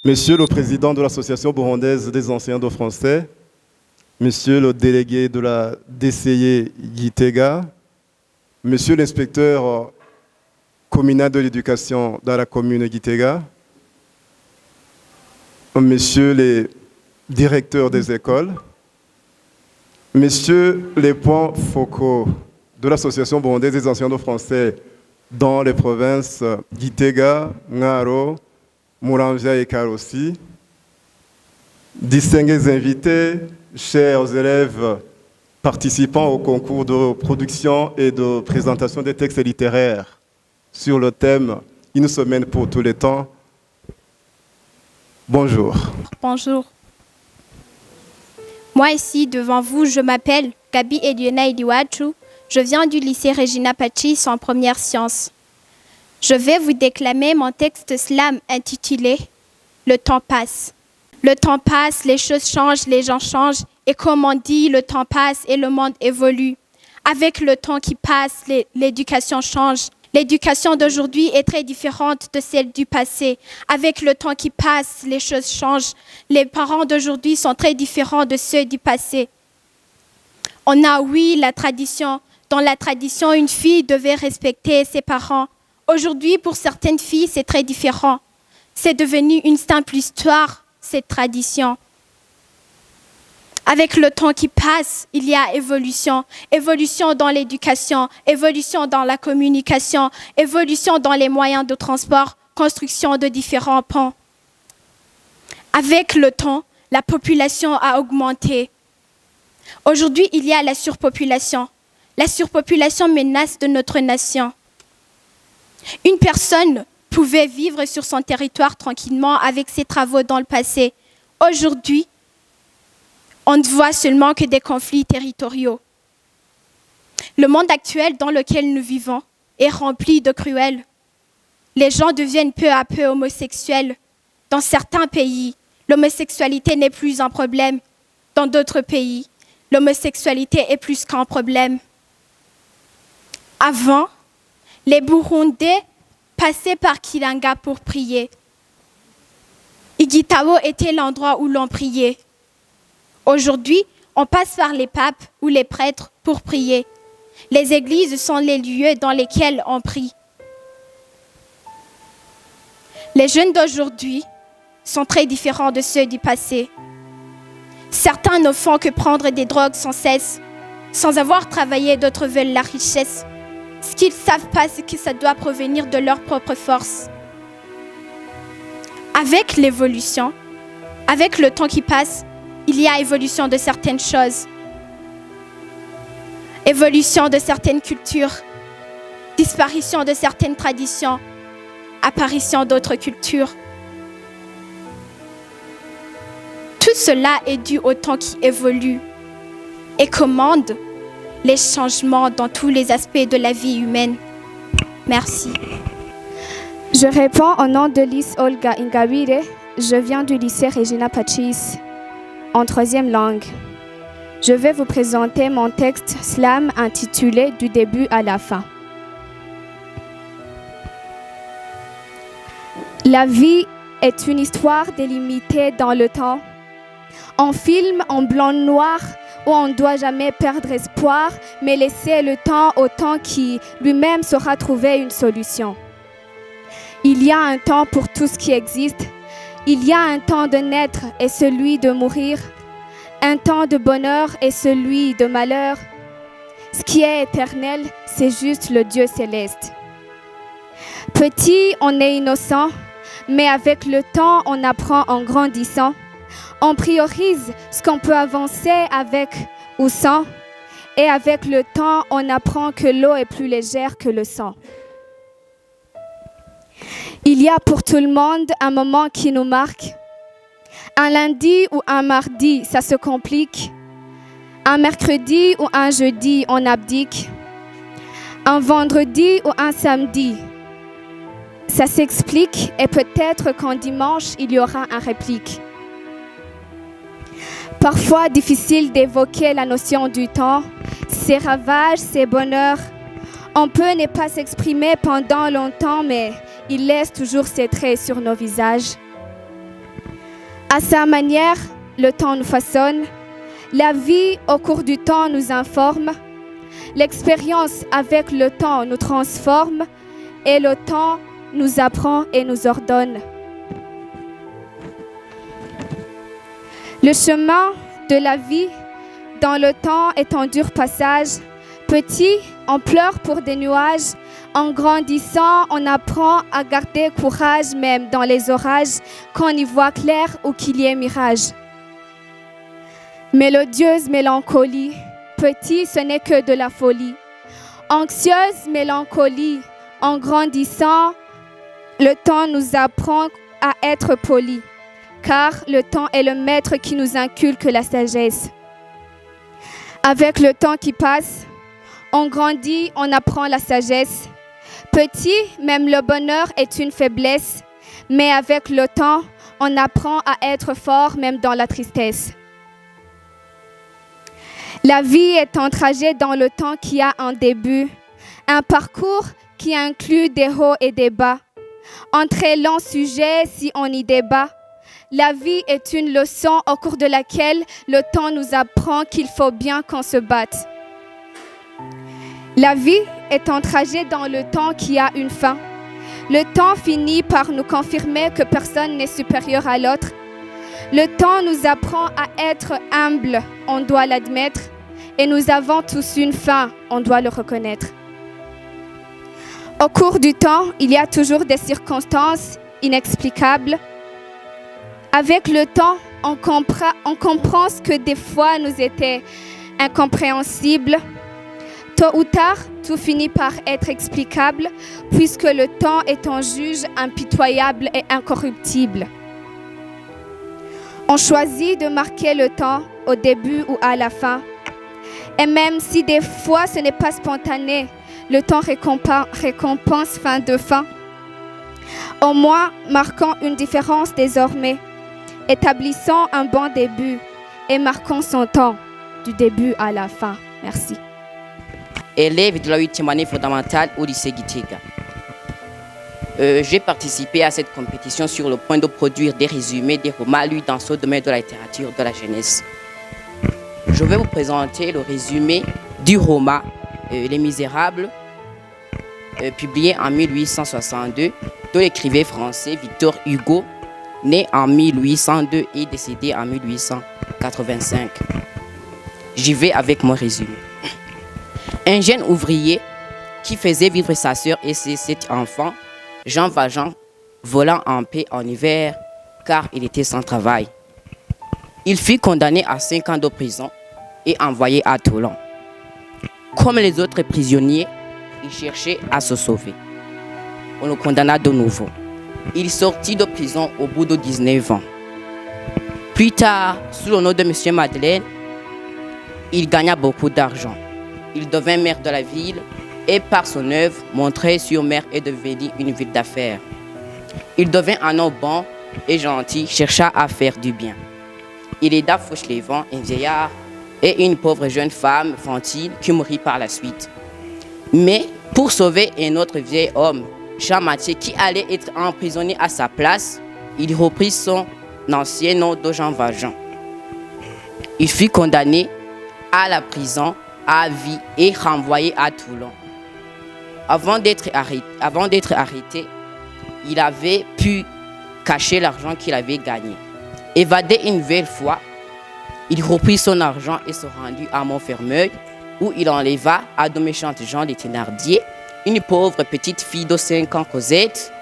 Monsieur le président de l'Association burundaise des enseignants de français, monsieur le délégué de la DCI Gitega, monsieur l'inspecteur communal de l'éducation dans la commune Gitega, messieurs les directeurs des écoles, messieurs les points focaux de l'Association burundaise des enseignants de français dans les provinces Gitega, Ngaro, Muramvya et Karosi, distingués invités, chers élèves participant au concours de production et de présentation des textes littéraires sur le thème « Une semaine pour tous les temps ». Bonjour. Bonjour. Moi ici, devant vous, je m'appelle Gabi Eliona Iliwachu. Je viens du lycée Regina Pacis en première sciences. Je vais vous déclamer mon texte slam intitulé « Le temps passe ». Le temps passe, les choses changent, les gens changent. Et comme on dit, le temps passe et le monde évolue. Avec le temps qui passe, l'éducation change. L'éducation d'aujourd'hui est très différente de celle du passé. Avec le temps qui passe, les choses changent. Les parents d'aujourd'hui sont très différents de ceux du passé. On a, oui, la tradition. Dans la tradition, une fille devait respecter ses parents. Aujourd'hui, pour certaines filles, c'est très différent. C'est devenu une simple histoire, cette tradition. Avec le temps qui passe, il y a évolution. Évolution dans l'éducation, évolution dans la communication, évolution dans les moyens de transport, construction de différents ponts. Avec le temps, la population a augmenté. Aujourd'hui, il y a la surpopulation. La surpopulation menace de notre nation. Une personne pouvait vivre sur son territoire tranquillement avec ses travaux dans le passé. Aujourd'hui, on ne voit seulement que des conflits territoriaux. Le monde actuel dans lequel nous vivons est rempli de cruels. Les gens deviennent peu à peu homosexuels. Dans certains pays, l'homosexualité n'est plus un problème. Dans d'autres pays, l'homosexualité est plus qu'un problème. Avant, les Burundais passaient par Kilanga pour prier. Igitabo était l'endroit où l'on priait. Aujourd'hui, on passe par les papes ou les prêtres pour prier. Les églises sont les lieux dans lesquels on prie. Les jeunes d'aujourd'hui sont très différents de ceux du passé. Certains ne font que prendre des drogues sans cesse. Sans avoir travaillé, d'autres veulent la richesse. Ce qu'ils ne savent pas, c'est que ça doit provenir de leur propre force. Avec l'évolution, avec le temps qui passe, il y a évolution de certaines choses, évolution de certaines cultures, disparition de certaines traditions, apparition d'autres cultures. Tout cela est dû au temps qui évolue et commande les changements dans tous les aspects de la vie humaine. Merci. Je réponds au nom de Lys Olga Ingabire. Je viens du lycée Regina Pacis en troisième langue. Je vais vous présenter mon texte slam intitulé « Du début à la fin ». La vie est une histoire délimitée dans le temps. Un film en blanc-noir où on ne doit jamais perdre espoir, mais laisser le temps au temps qui lui-même saura trouver une solution. Il y a un temps pour tout ce qui existe. Il y a un temps de naître et celui de mourir, un temps de bonheur et celui de malheur. Ce qui est éternel, c'est juste le Dieu céleste. Petit, on est innocent, mais avec le temps, on apprend en grandissant. On priorise ce qu'on peut avancer avec ou sans, et avec le temps, on apprend que l'eau est plus légère que le sang. Il y a pour tout le monde un moment qui nous marque. Un lundi ou un mardi, ça se complique. Un mercredi ou un jeudi, on abdique. Un vendredi ou un samedi, ça s'explique et peut-être qu'en dimanche, il y aura un réplique. Parfois difficile d'évoquer la notion du temps, ses ravages, ses bonheurs. On peut ne pas s'exprimer pendant longtemps, mais il laisse toujours ses traits sur nos visages. À sa manière, le temps nous façonne. La vie, au cours du temps, nous informe. L'expérience avec le temps nous transforme. Et le temps nous apprend et nous ordonne. Le chemin de la vie dans le temps est un dur passage. Petit, on pleure pour des nuages. En grandissant, on apprend à garder courage même dans les orages, qu'on y voit clair ou qu'il y ait mirage. Mélodieuse mélancolie, petit, ce n'est que de la folie. Anxieuse mélancolie, en grandissant, le temps nous apprend à être polis, car le temps est le maître qui nous inculque la sagesse. Avec le temps qui passe, on grandit, on apprend la sagesse. Petit, même le bonheur est une faiblesse, mais avec le temps, on apprend à être fort même dans la tristesse. La vie est un trajet dans le temps qui a un début, un parcours qui inclut des hauts et des bas. Un très long sujet si on y débat. La vie est une leçon au cours de laquelle le temps nous apprend qu'il faut bien qu'on se batte. La vie est un trajet dans le temps qui a une fin. Le temps finit par nous confirmer que personne n'est supérieur à l'autre. Le temps nous apprend à être humble, on doit l'admettre, et nous avons tous une fin, on doit le reconnaître. Au cours du temps, il y a toujours des circonstances inexplicables. Avec le temps, on comprend ce que des fois nous était incompréhensible. Tôt ou tard, tout finit par être explicable, puisque le temps est un juge impitoyable et incorruptible. On choisit de marquer le temps au début ou à la fin. Et même si des fois ce n'est pas spontané, le temps récompense fin de fin. Au moins, marquons une différence désormais. Établissons un bon début et marquons son temps du début à la fin. Merci. Élève de la 8e année fondamentale au lycée Gitega. J'ai participé à cette compétition sur le point de produire des résumés des romans lus dans ce domaine de la littérature de la jeunesse. Je vais vous présenter le résumé du roman Les Misérables, publié en 1862 de l'écrivain français Victor Hugo, né en 1802 et décédé en 1885. J'y vais avec mon résumé. Un jeune ouvrier qui faisait vivre sa sœur et ses 7 enfants, Jean Valjean, volant en paix en hiver car il était sans travail. Il fut condamné à 5 ans de prison et envoyé à Toulon. Comme les autres prisonniers, il cherchait à se sauver. On le condamna de nouveau. Il sortit de prison au bout de 19 ans. Plus tard, sous le nom de M. Madeleine, il gagna beaucoup d'argent. Il devint maire de la ville et par son œuvre, Montreuil-sur-Mer est devenu une ville d'affaires. Il devint un homme bon et gentil, chercha à faire du bien. Il aida Fauchelevent, un vieillard, et une pauvre jeune femme, Fantine, qui mourut par la suite. Mais pour sauver un autre vieil homme, Jean-Mathieu, qui allait être emprisonné à sa place, il reprit son ancien nom de Jean Valjean. Il fut condamné à la prison à vie et renvoyé à Toulon. Avant d'être arrêté, il avait pu cacher l'argent qu'il avait gagné. Évadé une nouvelle fois, il reprit son argent et se rendit à Montfermeil, où il enleva à de méchantes gens les Thénardier, une pauvre petite fille de 5 ans, Cosette,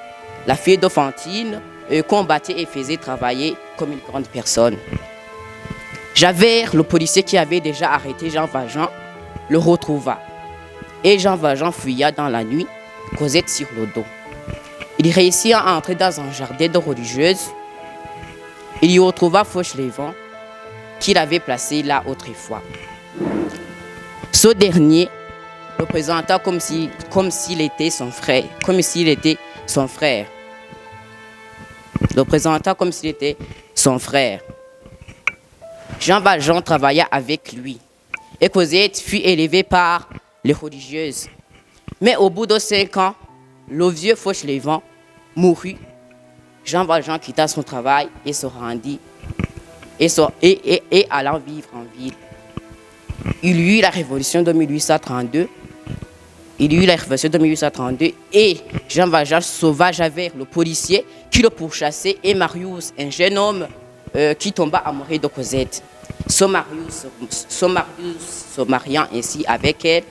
la fille de Fantine, combattait et faisait travailler comme une grande personne. Javert, le policier qui avait déjà arrêté Jean Valjean, le retrouva. Et Jean Valjean fuya dans la nuit, Cosette sur le dos. Il réussit à entrer dans un jardin de religieuses. Il y retrouva Fauchelevent, qu'il avait placé là autrefois. Ce dernier le présenta comme s'il était son frère. Le présenta comme s'il était son frère. Jean Valjean travailla avec lui. Et Cosette fut élevée par les religieuses. Mais au bout de 5 ans, le vieux Fauchelevent mourut. Jean Valjean quitta son travail et se rendit et allant vivre en ville. Il y eut la révolution de 1832. Et Jean Valjean sauva Javert, le policier, qui le pourchassait, et Marius, un jeune homme qui tomba amoureux de Cosette. Ce Marius se mariant ainsi avec elle,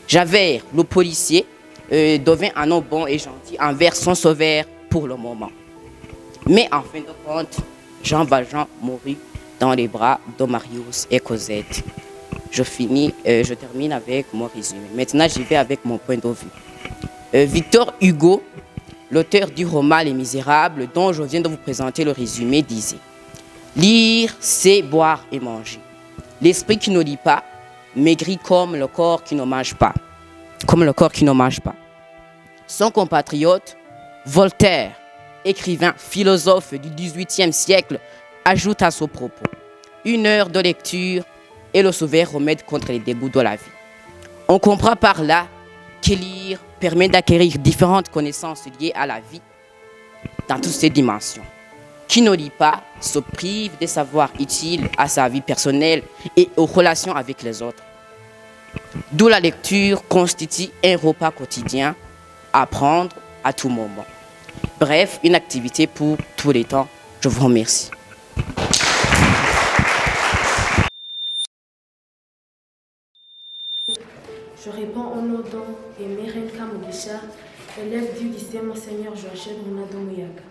Javert, le policier, devint un homme bon et gentil envers son sauveur pour le moment. Mais en fin de compte, Jean Valjean mourut dans les bras de Marius et Cosette. Je termine avec mon résumé. Maintenant, j'y vais avec mon point de vue. Victor Hugo, l'auteur du roman Les Misérables, dont je viens de vous présenter le résumé, disait « Lire, c'est boire et manger. L'esprit qui ne lit pas maigri comme le corps qui ne mange pas. Comme le corps qui ne mange pas. Son compatriote, Voltaire, écrivain, philosophe du XVIIIe siècle, ajoute à ce propos: 1 heure de lecture est le sauveur remède contre les dégoûts de la vie. On comprend par là que lire permet d'acquérir différentes connaissances liées à la vie dans toutes ses dimensions. Qui ne lit pas se prive des savoirs utiles à sa vie personnelle et aux relations avec les autres. D'où la lecture constitue un repas quotidien à prendre à tout moment. Bref, une activité pour tous les temps. Je vous remercie. Je réponds au nom de Merenka Mugisha, élève du lycée Monseigneur Joachim Ronaldo Mouyaga.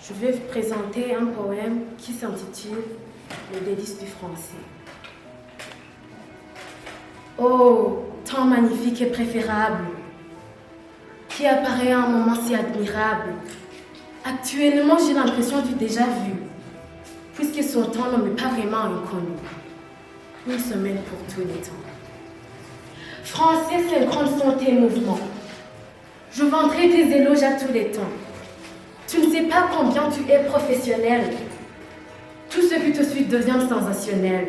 Je vais vous présenter un poème qui s'intitule Les délices du français. Oh, temps magnifique et préférable, qui apparaît à un moment si admirable. Actuellement, j'ai l'impression du déjà vu, puisque son temps ne m'est pas vraiment inconnu. Une semaine pour tous les temps. Français, c'est grande santé et mouvement. Je vendrai tes éloges à tous les temps. Tu ne sais pas combien tu es professionnel. Tout ce qui te suit devient sensationnel.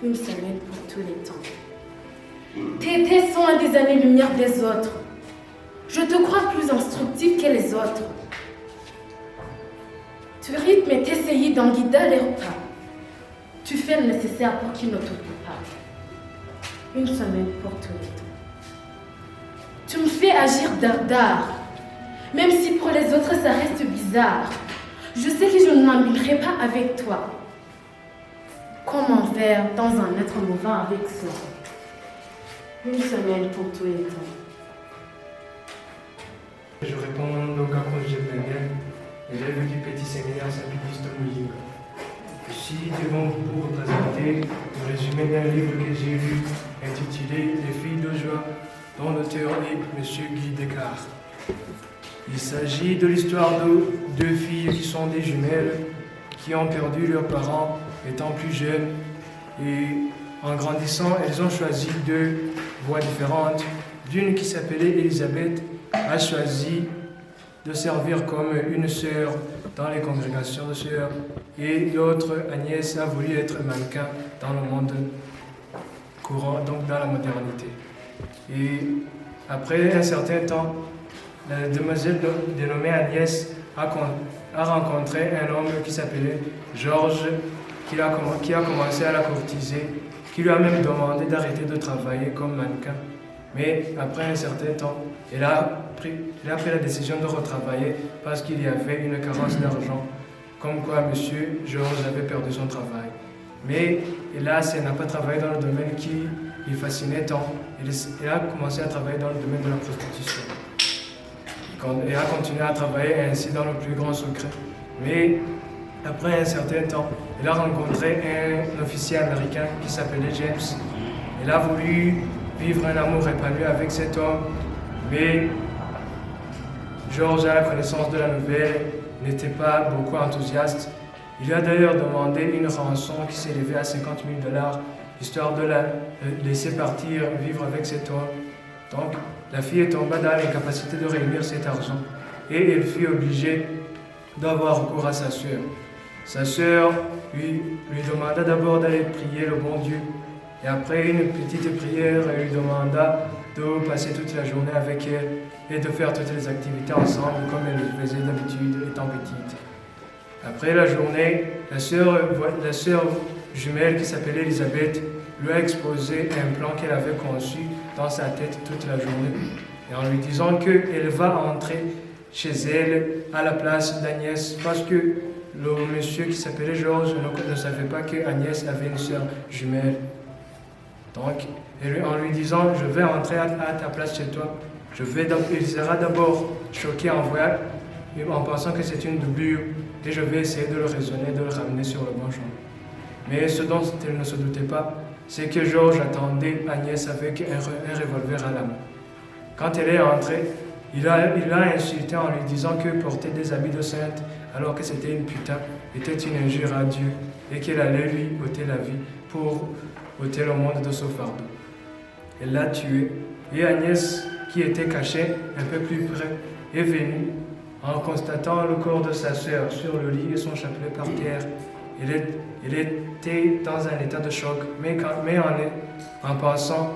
Une semaine pour tous les temps. Tes idées sont à des années-lumière des autres. Je te crois plus instructif que les autres. Tu rythmes et t'essayes d'en guider les repas. Tu fais le nécessaire pour qu'ils ne t'oublient pas. Une semaine pour tous les temps. Tu me fais agir d'art, même si pour les autres ça reste bizarre. Je sais que je ne m'amuserai pas avec toi. Comment faire dans un être mouvant avec soi? Une semaine pour tous les temps. Je réponds au Gakon Jebenen, élève du petit séminaire Saint-Pius de Mouyiga. Je suis devant vous pour vous présenter le résumé d'un livre que j'ai lu intitulé Les filles de joie, dont l'auteur est M. Guy Descartes. Il s'agit de l'histoire de deux filles qui sont des jumelles, qui ont perdu leurs parents étant plus jeunes, et en grandissant, elles ont choisi deux voies différentes. D'une qui s'appelait Elisabeth a choisi de servir comme une sœur dans les congrégations de sœurs, et l'autre, Agnès, a voulu être mannequin dans le monde courant, donc dans la modernité. Et après un certain temps, la demoiselle dénommée Agnès a rencontré un homme qui s'appelait Georges, qui a commencé à la courtiser, qui lui a même demandé d'arrêter de travailler comme mannequin. Mais après un certain temps, elle a pris la décision de retravailler parce qu'il y avait une carence d'argent, comme quoi M. Georges avait perdu son travail. Mais hélas, elle n'a pas travaillé dans le domaine qui lui fascinait tant. Elle a commencé à travailler dans le domaine de la prostitution. Elle a continué à travailler ainsi dans le plus grand secret. Mais après un certain temps, elle a rencontré un officier américain qui s'appelait James. Elle a voulu vivre un amour épanoui avec cet homme, mais Georges, à la connaissance de la nouvelle, n'était pas beaucoup enthousiaste. Il lui a d'ailleurs demandé une rançon qui s'élevait à 50 000 $, histoire de la laisser partir vivre avec cet homme. Donc, la fille est tombée dans l'incapacité de réunir cet argent et elle fut obligée d'avoir recours à sa sœur. Sa sœur lui demanda d'abord d'aller prier le bon Dieu. Et après une petite prière, elle lui demanda de passer toute la journée avec elle et de faire toutes les activités ensemble comme elle le faisait d'habitude étant petite. Après la journée, la sœur jumelle qui s'appelait Elisabeth lui a exposé un plan qu'elle avait conçu dans sa tête toute la journée. Et en lui disant qu'elle va entrer chez elle à la place d'Agnès parce que le monsieur qui s'appelait Georges ne savait pas qu'Agnès avait une sœur jumelle. Donc, en lui disant, je vais entrer à ta place chez toi, il sera d'abord choqué en pensant que c'est une doublure, et je vais essayer de le raisonner, de le ramener sur le bon chemin. Mais ce dont elle ne se doutait pas, c'est que Georges attendait Agnès avec un revolver à la main. Quand elle est entrée, il l'a insulté en lui disant que porter des habits de sainte, alors que c'était une putain, était une injure à Dieu, et qu'elle allait lui ôter la vie pour ôter le monde de ce fardeau. Elle l'a tué et Agnès, qui était cachée un peu plus près, est venue. En constatant le corps de sa sœur sur le lit et son chapelet par terre, elle était dans un état de choc, mais en pensant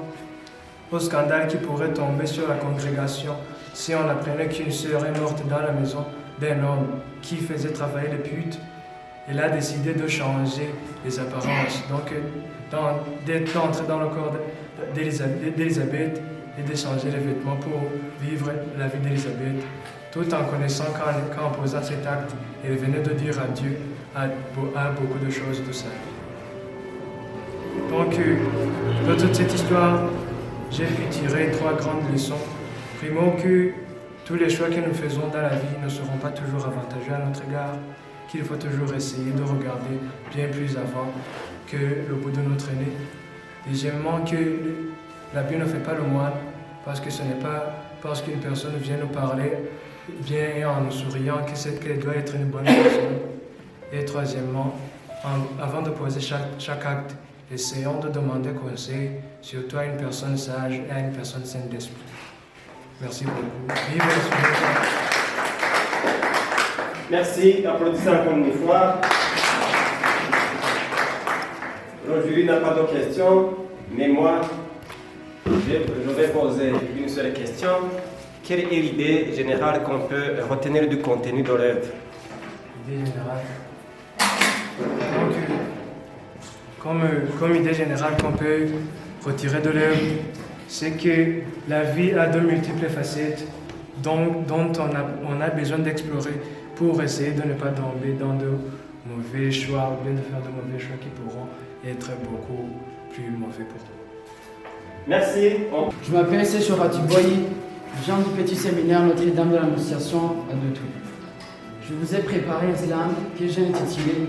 au scandale qui pourrait tomber sur la congrégation si on apprenait qu'une sœur est morte dans la maison d'un homme qui faisait travailler les putes, elle a décidé de changer les apparences, donc d'entrer dans le corps d'Élisabeth et de changer les vêtements pour vivre la vie d'Élisabeth, tout en connaissant qu'en posant cet acte, elle venait de dire adieu à beaucoup de choses de sa vie. Donc, de toute cette histoire, j'ai pu tirer 3 grandes leçons. Primo, que tous les choix que nous faisons dans la vie ne seront pas toujours avantageux à notre égard, qu'il faut toujours essayer de regarder bien plus avant que le bout de notre nez. Deuxièmement, que la Bible ne fait pas le moine, parce que ce n'est pas parce qu'une personne vient nous parler bien et en nous souriant qu'elle doit être une bonne personne. Et troisièmement, avant de poser chaque acte, essayons de demander conseil, surtout à une personne sage et à une personne saine d'esprit. Merci beaucoup. Vive le Seigneur. Merci, applaudissez encore une fois. Le jury n'a pas de questions, mais moi, je vais poser une seule question. Quelle est l'idée générale qu'on peut retenir du contenu de l'œuvre? Idée générale. Donc, comme idée générale qu'on peut retirer de l'œuvre, c'est que la vie a de multiples facettes dont on a besoin d'explorer pour essayer de ne pas tomber dans de mauvais choix ou bien de faire de mauvais choix qui pourront être beaucoup plus mauvais pour nous. Merci. Je m'appelle Séchora Tiboyi, je viens du petit séminaire Notre-Dame de l'Annonciation à Doutou. Je vous ai préparé un slam que j'ai intitulé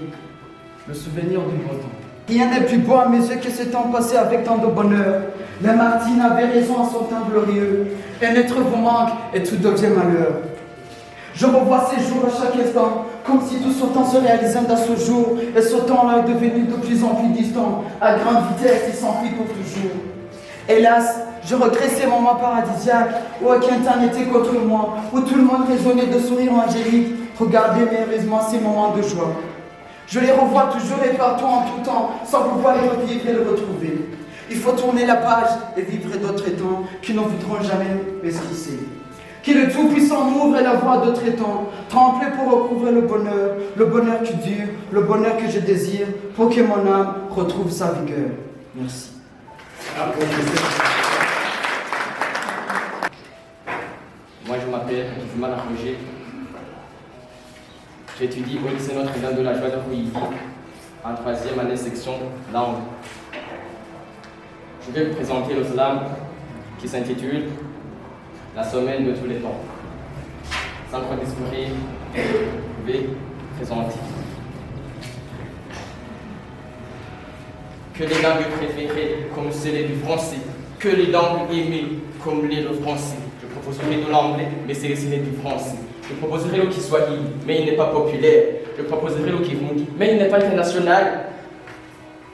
Le souvenir du beau temps. Rien n'est plus beau à mes yeux que ce temps passé avec tant de bonheur. La Martine avait raison à son temps glorieux. Un être vous manque et tout devient malheur. Je revois ces jours à chaque instant, comme si tout ce temps se réalisait dans ce jour. Et ce temps-là est devenu de plus en plus distant, à grande vitesse et s'enfuit pour toujours. Hélas, je regrette ces moments paradisiaques où aucun temps n'était contre moi, où tout le monde résonnait de sourires angéliques. Regardez merveilleusement ces moments de joie. Je les revois toujours et partout en tout temps, sans pouvoir les revivre et les retrouver. Il faut tourner la page et vivre d'autres temps qui ne voudront jamais esquisser. Que le Tout-Puissant m'ouvre la voie d'autres temps, tremplé pour recouvrir le bonheur qui dure, le bonheur que je désire, pour que mon âme retrouve sa vigueur. Merci. Moi, je m'appelle Ousmane Roger. J'étudie au lycée Notre-Dame de la Joie de Rouilly, en 3e année section langue. Je vais vous présenter le slam qui s'intitule La semaine de tous les temps. Sans trop discourir, je vais présenter. Que les langues préférées comme celles du français, que les langues aimées comme l'est le français. Je proposerai de l'anglais, mais c'est du français. Je proposerai le qui soit mais il n'est pas populaire. Je proposerai le qui rundi, mais il n'est pas international.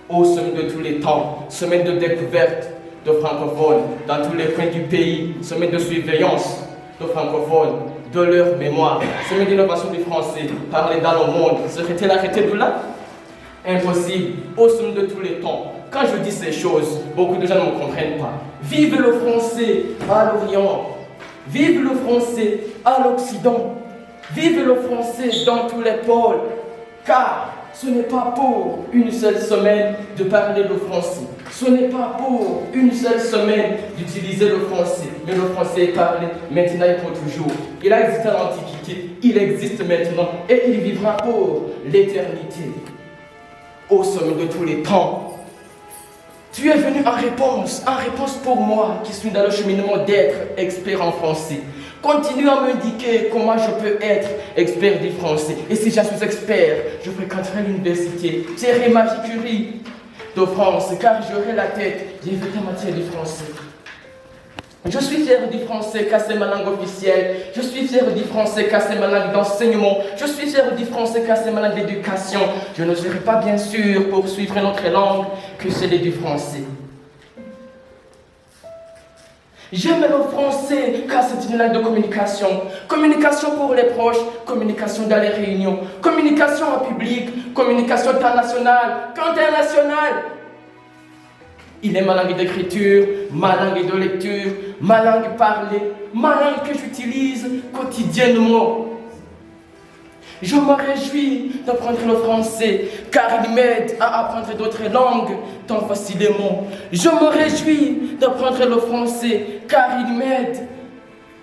Ô semaine de tous les temps, semaine de découverte de francophones dans tous les coins du pays, semaine de surveillance de francophones, de leur mémoire, semaine d'innovation du français, parler dans le monde, serait-elle arrêtée de là? Impossible, ô semaine de tous les temps. Quand je dis ces choses, beaucoup de gens ne me comprennent pas. Vive le français à l'Orient, vive le français à l'Occident, vive le français dans tous les pôles, car ce n'est pas pour une seule semaine de parler le français. Ce n'est pas pour une seule semaine d'utiliser le français. Mais le français est parlé maintenant et pour toujours. Il a existé à l'Antiquité, il existe maintenant et il vivra pour l'éternité. Au sommet de tous les temps, tu es venu en réponse pour moi qui suis dans le cheminement d'être expert en français. Continue à m'indiquer comment je peux être expert du français. Et si j'en suis expert, je fréquenterai l'université, serai Marie Curie de France, car j'aurai la tête d'inviter en matière du français. Je suis fier du français car c'est ma langue officielle. Je suis fier du français car c'est ma langue d'enseignement. Je suis fier du français car c'est ma langue d'éducation. Je n'oserais pas bien sûr poursuivre une autre langue que celle du français. J'aime le français car c'est une langue de communication. Communication pour les proches, communication dans les réunions, communication en public, communication internationale, qu'internationale. Il est ma langue d'écriture, ma langue de lecture, ma langue parlée, ma langue que j'utilise quotidiennement. Je me réjouis d'apprendre le français car il m'aide à apprendre d'autres langues tant facilement. Je me réjouis d'apprendre le français car il m'aide.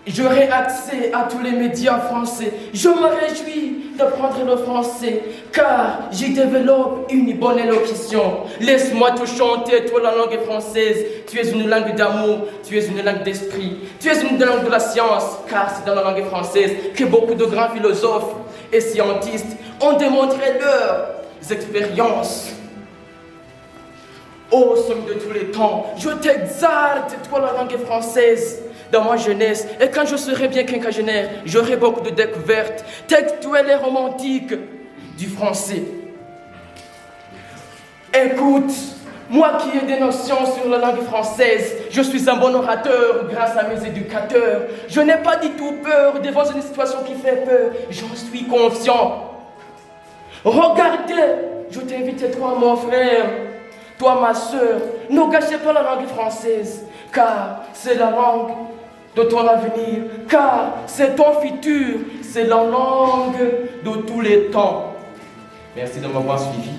J'aurai accès à tous les médias français. Je me réjouis d'apprendre le français car j'y développe une bonne élocution. Laisse-moi te chanter, toi la langue française. Tu es une langue d'amour, tu es une langue d'esprit, tu es une langue de la science car c'est dans la langue française que beaucoup de grands philosophes et scientistes ont démontré leurs expériences. Ô somme de tous les temps, je t'exalte, toi la langue française. Dans ma jeunesse, et quand je serai bien quinquagénaire, j'aurai beaucoup de découvertes textuelles et romantiques du français. Écoute, moi qui ai des notions sur la langue française, je suis un bon orateur grâce à mes éducateurs. Je n'ai pas du tout peur devant une situation qui fait peur, j'en suis confiant. Regardez, je t'invite toi mon frère, toi ma soeur, ne gâchez pas la langue française, car c'est la langue de ton avenir, car c'est ton futur, c'est la langue de tous les temps. Merci de m'avoir suivi.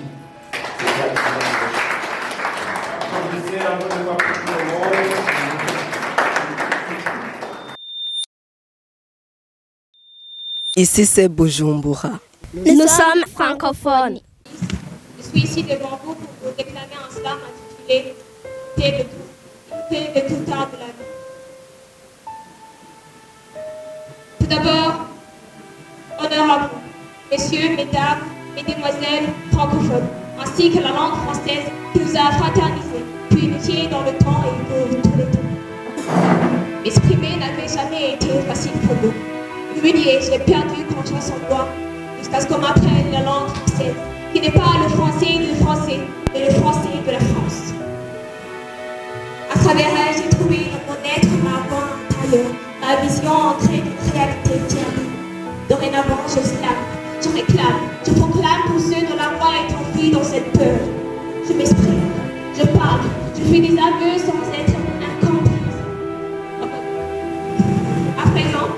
Ici c'est Bujumbura. Nous sommes francophones. Je suis ici devant vous pour vous déclamer un slam intitulé Paix de tout temps de la vie. Tout d'abord, honneur à vous, messieurs, mesdames, mesdemoiselles francophones, ainsi que la langue française qui nous a fraternisés, puis unifiés dans le temps et pour tous les temps. M'exprimer n'avait jamais été facile pour vous. Humilié, j'ai perdu confiance en moi, jusqu'à ce qu'on m'apprenne la langue française, qui n'est pas le français du français, mais le français de la France. À travers elle, j'ai trouvé mon être, ma voix intérieure, ma vision ancrée d'une réalité bien. Dorénavant, je slame, je réclame, je proclame pour ceux dont la voix est enfuie dans cette peur. Je m'exprime, je parle, je fais des aveux sans être incomprise. À présent,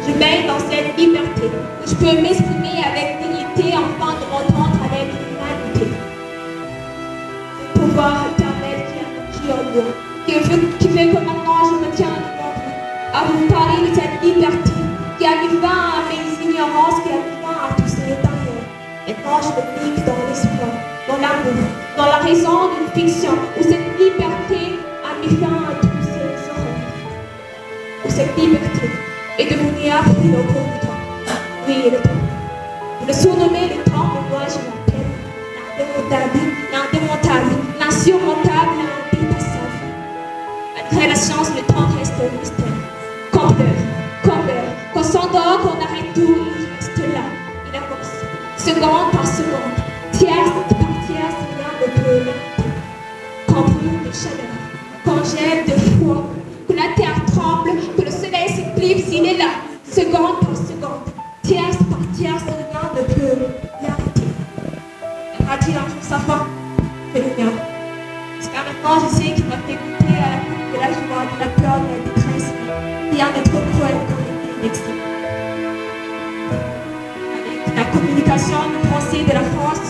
je baigne dans cette liberté, où je peux m'exprimer avec dignité afin de m'entendre avec humanité. Le pouvoir éternel qui en moi, qui fait que maintenant je me tiens devant vous, à vous parler de cette liberté qui a mis fin à mes ignorances, qui a mis fin à tous ces barrières. Maintenant je me pique dans l'espoir, dans l'amour, dans la raison d'une fiction, où cette liberté a mis fin à tous ces horreurs. Où cette liberté est devenue apprise au cours du temps. Oui, le temps. Vous le surnommez le temps, mais moi je l'appelle l'indémontable, l'insurmontable, l'indépassable. Malgré la science, le temps reste un mystère. Qu'on pleure, qu'on s'endort, qu'on arrête tout, il reste là. Il avance, seconde par seconde, tierce par tierce, rien ne peut l'arrêter. Qu'on brûle de chaleur, qu'on gèle de froid, que la terre tremble, que le soleil s'éclipse, il est là, seconde par seconde, tierce par tierce, rien ne peut l'arrêter. Aura-t-il un jour sa fin? Fait le mien. Jusqu'à maintenant, je sais qu'il m'a fait goûter à la coupe de la joie, de la peur, de la détresse. Rien n'est trop cruel comme l'exil. Avec la communication du français de la France,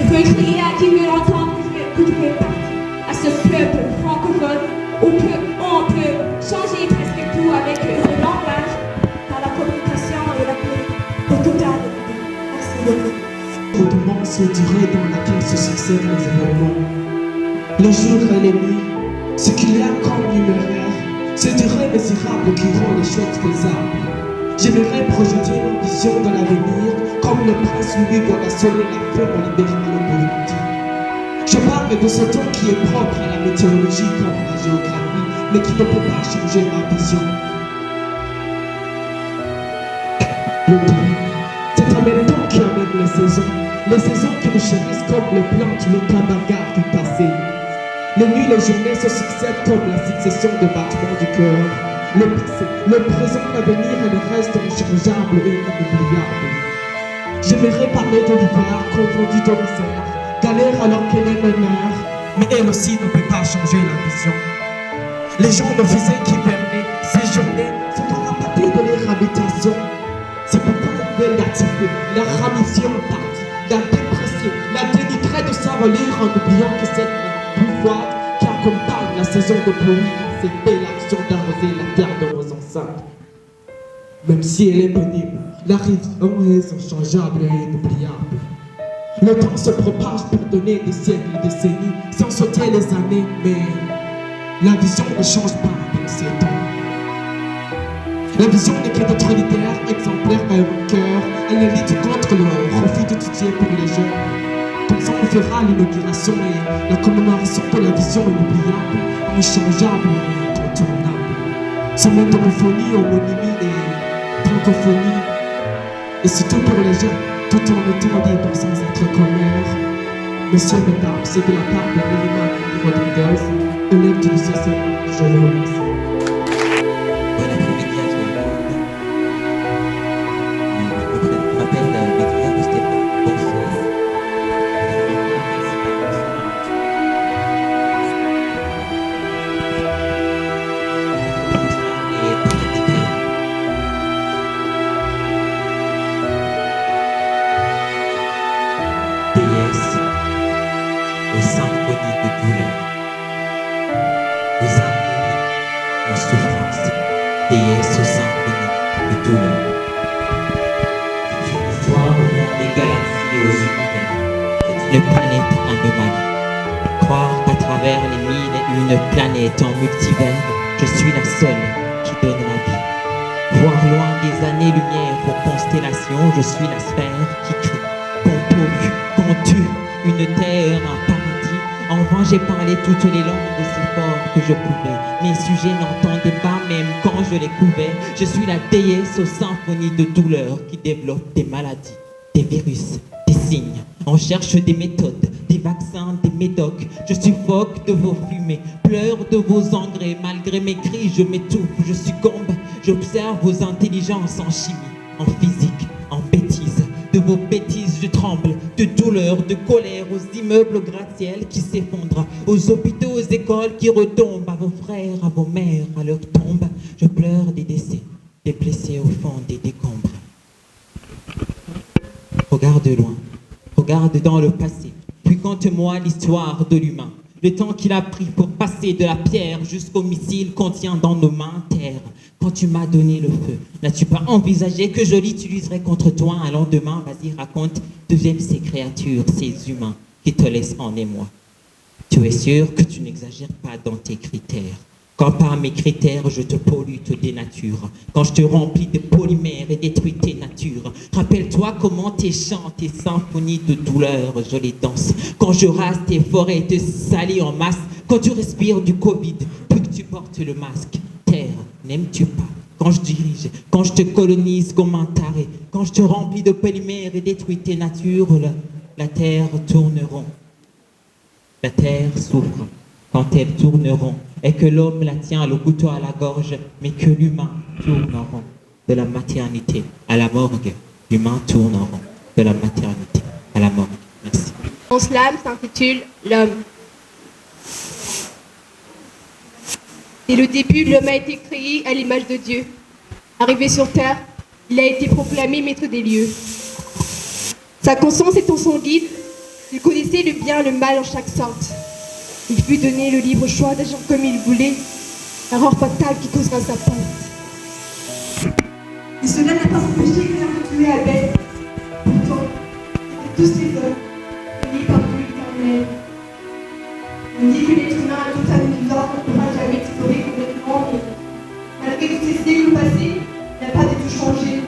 je peux crier à qui veut l'entendre que je fais partie, à ce peuple francophone où on peut changer presque tout avec le langage, par la communication et la paix au total. Merci beaucoup. Autrement se dirait dans laquelle se succèdent les événements. Le jour et les nuits, ce qu'il y a comme numéraire, c'est du rêve désirable qui rend les choses faisables. J'aimerais projeter ma vision de l'avenir, comme le prince Louis doit sonner la feu en libérant le politique. Je parle de ce temps qui est propre à la météorologie comme à la géographie, mais qui ne peut pas changer ma vision. Le temps, c'est en même temps qui amène les saisons qui nous chérissent comme les plantes, le camarade du passé. Les nuits, les journées se succèdent comme la succession de battements du cœur. Le passé, le présent, l'avenir et le reste inchangeables et inoubliables. J'aimerais parler de l'hiver confondu de misère, galère alors qu'elle est meilleure, mais elle aussi ne peut pas changer la vision. Les gens ne faisaient qu'hiverner, séjourner, ce qu'on n'a pas pu de leur habitation. C'est pourquoi ils veulent l'activer, la ramifier en partie, la déprécier, la dénigrer de sa relire en oubliant que c'est la plus froide qui accompagne la saison de pluie, cette belle action d'arroser la terre de nos enceintes. Même si elle est pénible, la raison est inchangeable et inoubliable. Le temps se propage pour donner des siècles et des décennies, sans sauter les années, mais la vision ne change pas avec ces temps. La vision n'est que d'être leader, exemplaire à un cœur, elle est lutte contre le refus d'étudier pour les jeunes. Comme ça, on fera l'inauguration et la commémoration de la vision inoubliable, inchangeable et incontournable. Semaine d'homophonie, homonymie et francophonie, et surtout pour les jeunes, tout en étant libre sans être commère. Messieurs, mesdames, c'est de la part de Mélima Rodriguez, élève du lycée Sénat, je vous remercie. Une planète anomalie. Croire qu'à travers les mille et une planète en multivers, je suis la seule qui donne la vie. Voir loin des années-lumière aux constellations, je suis la sphère qui crie, qu'on pollue, qu'on tue, une terre, un paradis. En vain j'ai parlé toutes les langues aussi fort que je pouvais. Mes sujets n'entendaient pas même quand je les couvais. Je suis la déesse aux symphonies de douleur qui développe des maladies, des virus, des signes. On cherche des méthodes, des vaccins, des médocs. Je suffoque de vos fumées, pleure de vos engrais. Malgré mes cris, je m'étouffe, je succombe. J'observe vos intelligences en chimie, en physique, en bêtises. De vos bêtises, je tremble, de douleur, de colère, aux immeubles gratte-ciel qui s'effondrent, aux hôpitaux, aux écoles qui retombent, à vos frères, à vos mères, à leur tombe. Je pleure des décès, des blessés au fond des décombres. Regarde loin. Regarde dans le passé, puis conte-moi l'histoire de l'humain. Le temps qu'il a pris pour passer de la pierre jusqu'au missile qu'on tient dans nos mains terre. Quand tu m'as donné le feu, n'as-tu pas envisagé que je l'utiliserais contre toi un lendemain? Vas-y, raconte, d'où viennent ces créatures, ces humains qui te laissent en émoi. Tu es sûr que tu n'exagères pas dans tes critères? Quand par mes critères je te pollue, te dénature. Quand je te remplis de polymères et détruis tes natures. Rappelle-toi comment tes chants, tes symphonies de douleur, je les danse. Quand je rase tes forêts, te salis en masse. Quand tu respires du Covid, puis que tu portes le masque. Terre, n'aimes-tu pas? Quand je dirige, quand je te colonise comme un taré. Quand je te remplis de polymères et détruis tes natures, la terre tourne rond. La terre souffre quand elle tourne rond. Et que l'homme la tient le couteau à la gorge, mais que l'humain tourne en rond. De la maternité à la morgue, l'humain tourne en rond. De la maternité à la morgue. Merci. Mon slam s'intitule L'homme. Dès le début, l'homme a été créé à l'image de Dieu. Arrivé sur terre, il a été proclamé maître des lieux. Sa conscience étant son guide, il connaissait le bien et le mal en chaque sorte. Il fut donné le libre choix d'agir comme il voulait, l'erreur fatale qui causera sa perte. Et cela n'a pas empêché que l'un de tuer Abel. Pourtant, tous ces hommes, unis par Dieu éternel. On dit que l'être humain a toute sa misère qu'on ne pourra jamais explorer complètement, mais malgré tous ces siècles passés, il n'a pas du tout changé.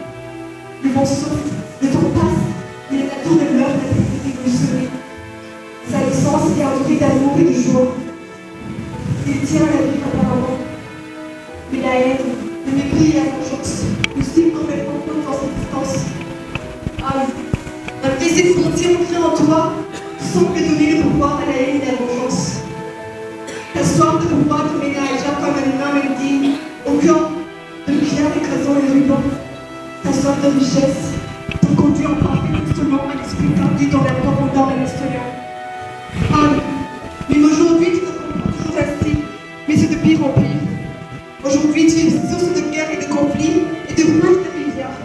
Le vent souffle, le temps passe, et la nature demeure n'a pas été évolutionné. Sa naissance est entourée d'amour et de joie. Il tient la vie apparemment, Mais la haine, le mépris et la vengeance nous suivent comme elles composent dans cette distance. Un plaisir frontier ancré en toi semble donner le pouvoir à la haine et à la vengeance. Ta soif de pouvoir te ménagea comme un homme indigne, au cœur de pierre écrasant les rubans. Ta soif de richesse te conduit en parfait instrument à l'esprit perdu dans la profondeur de l'histoire. Mais aujourd'hui, tu ne comprends pas toujours ainsi, mais c'est de pire en pire. Aujourd'hui, tu es source de guerre et de conflits et de rouge de rivières.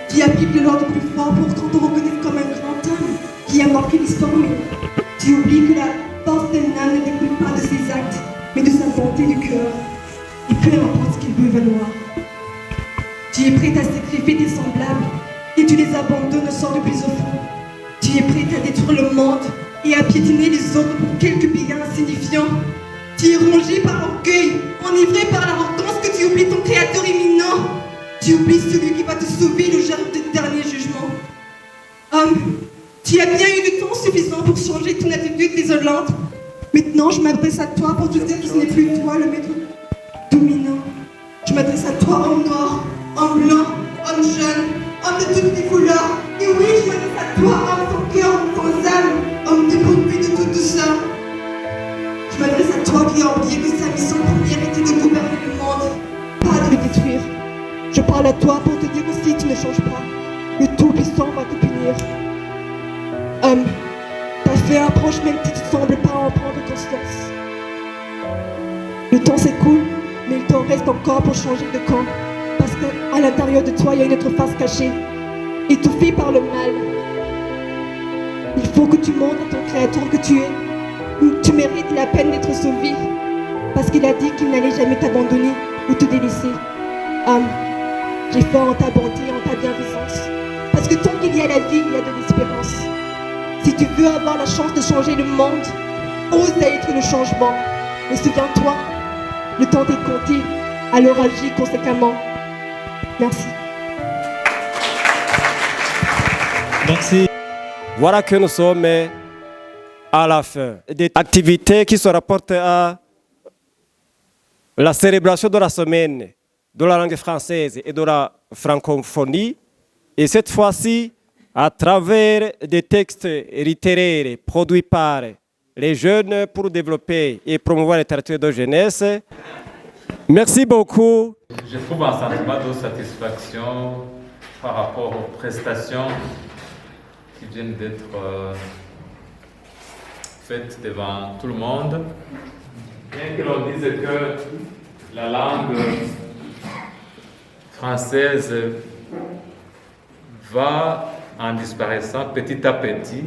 Tu appliques le l'ordre plus fort pour qu'on te reconnaisse comme un grand homme qui a marqué l'histoire, mais tu oublies que la force d'un âme ne découle pas de ses actes, mais de sa bonté du cœur. Et peu importe ce qu'il veut valoir. Tu es prête à sacrifier tes semblables et tu les abandonnes sans de plus au fond. Tu es prête à détruire le monde et à piétiner les autres pour quelques biens insignifiants. Tu es rongé par l'orgueil, enivré par l'arrogance que tu oublies ton créateur imminent. Tu oublies celui qui va te sauver le jour du dernier jugement. Homme, tu as bien eu le temps suffisant pour changer ton attitude désolante. Maintenant, je m'adresse à toi pour te dire que ce n'est plus toi le maître dominant. Je m'adresse à toi, homme noir, homme blanc, homme jeune, homme de toutes les couleurs. Et oui, je m'adresse à toi, homme sans cœur, sans âme, homme dépourvu de toute douceur. Je m'adresse à toi qui as oublié que sa mission première était de gouverner le monde, pas de le détruire. Je parle à toi pour te dire que si tu ne changes pas, le Tout-Puissant va te punir. Ta fait approche même si tu ne sembles pas en prendre conscience. Le temps s'écoule, mais il t'en reste encore pour changer de camp. Parce qu'à l'intérieur de toi, il y a une autre face cachée, étouffée par le mal. Il faut que tu montres à ton Créateur que tu mérites la peine d'être sauvé. Parce qu'il a dit qu'il n'allait jamais t'abandonner ou te délaisser. J'ai foi en ta bonté, en ta bienfaisance. Parce que tant qu'il y a la vie, il y a de l'espérance. Si tu veux avoir la chance de changer le monde, ose être le changement. Mais souviens-toi, le temps est compté, alors agis conséquemment. Merci. Merci. Voilà que nous sommes à la fin des activités qui se rapportent à la célébration de la semaine de la langue française et de la francophonie. Et cette fois-ci, à travers des textes littéraires produits par les jeunes pour développer et promouvoir la littérature de jeunesse. Merci beaucoup. Je trouve un sentiment de satisfaction par rapport aux prestations qui viennent d'être faites devant tout le monde. Bien que l'on dise que la langue française va en disparaissant petit à petit,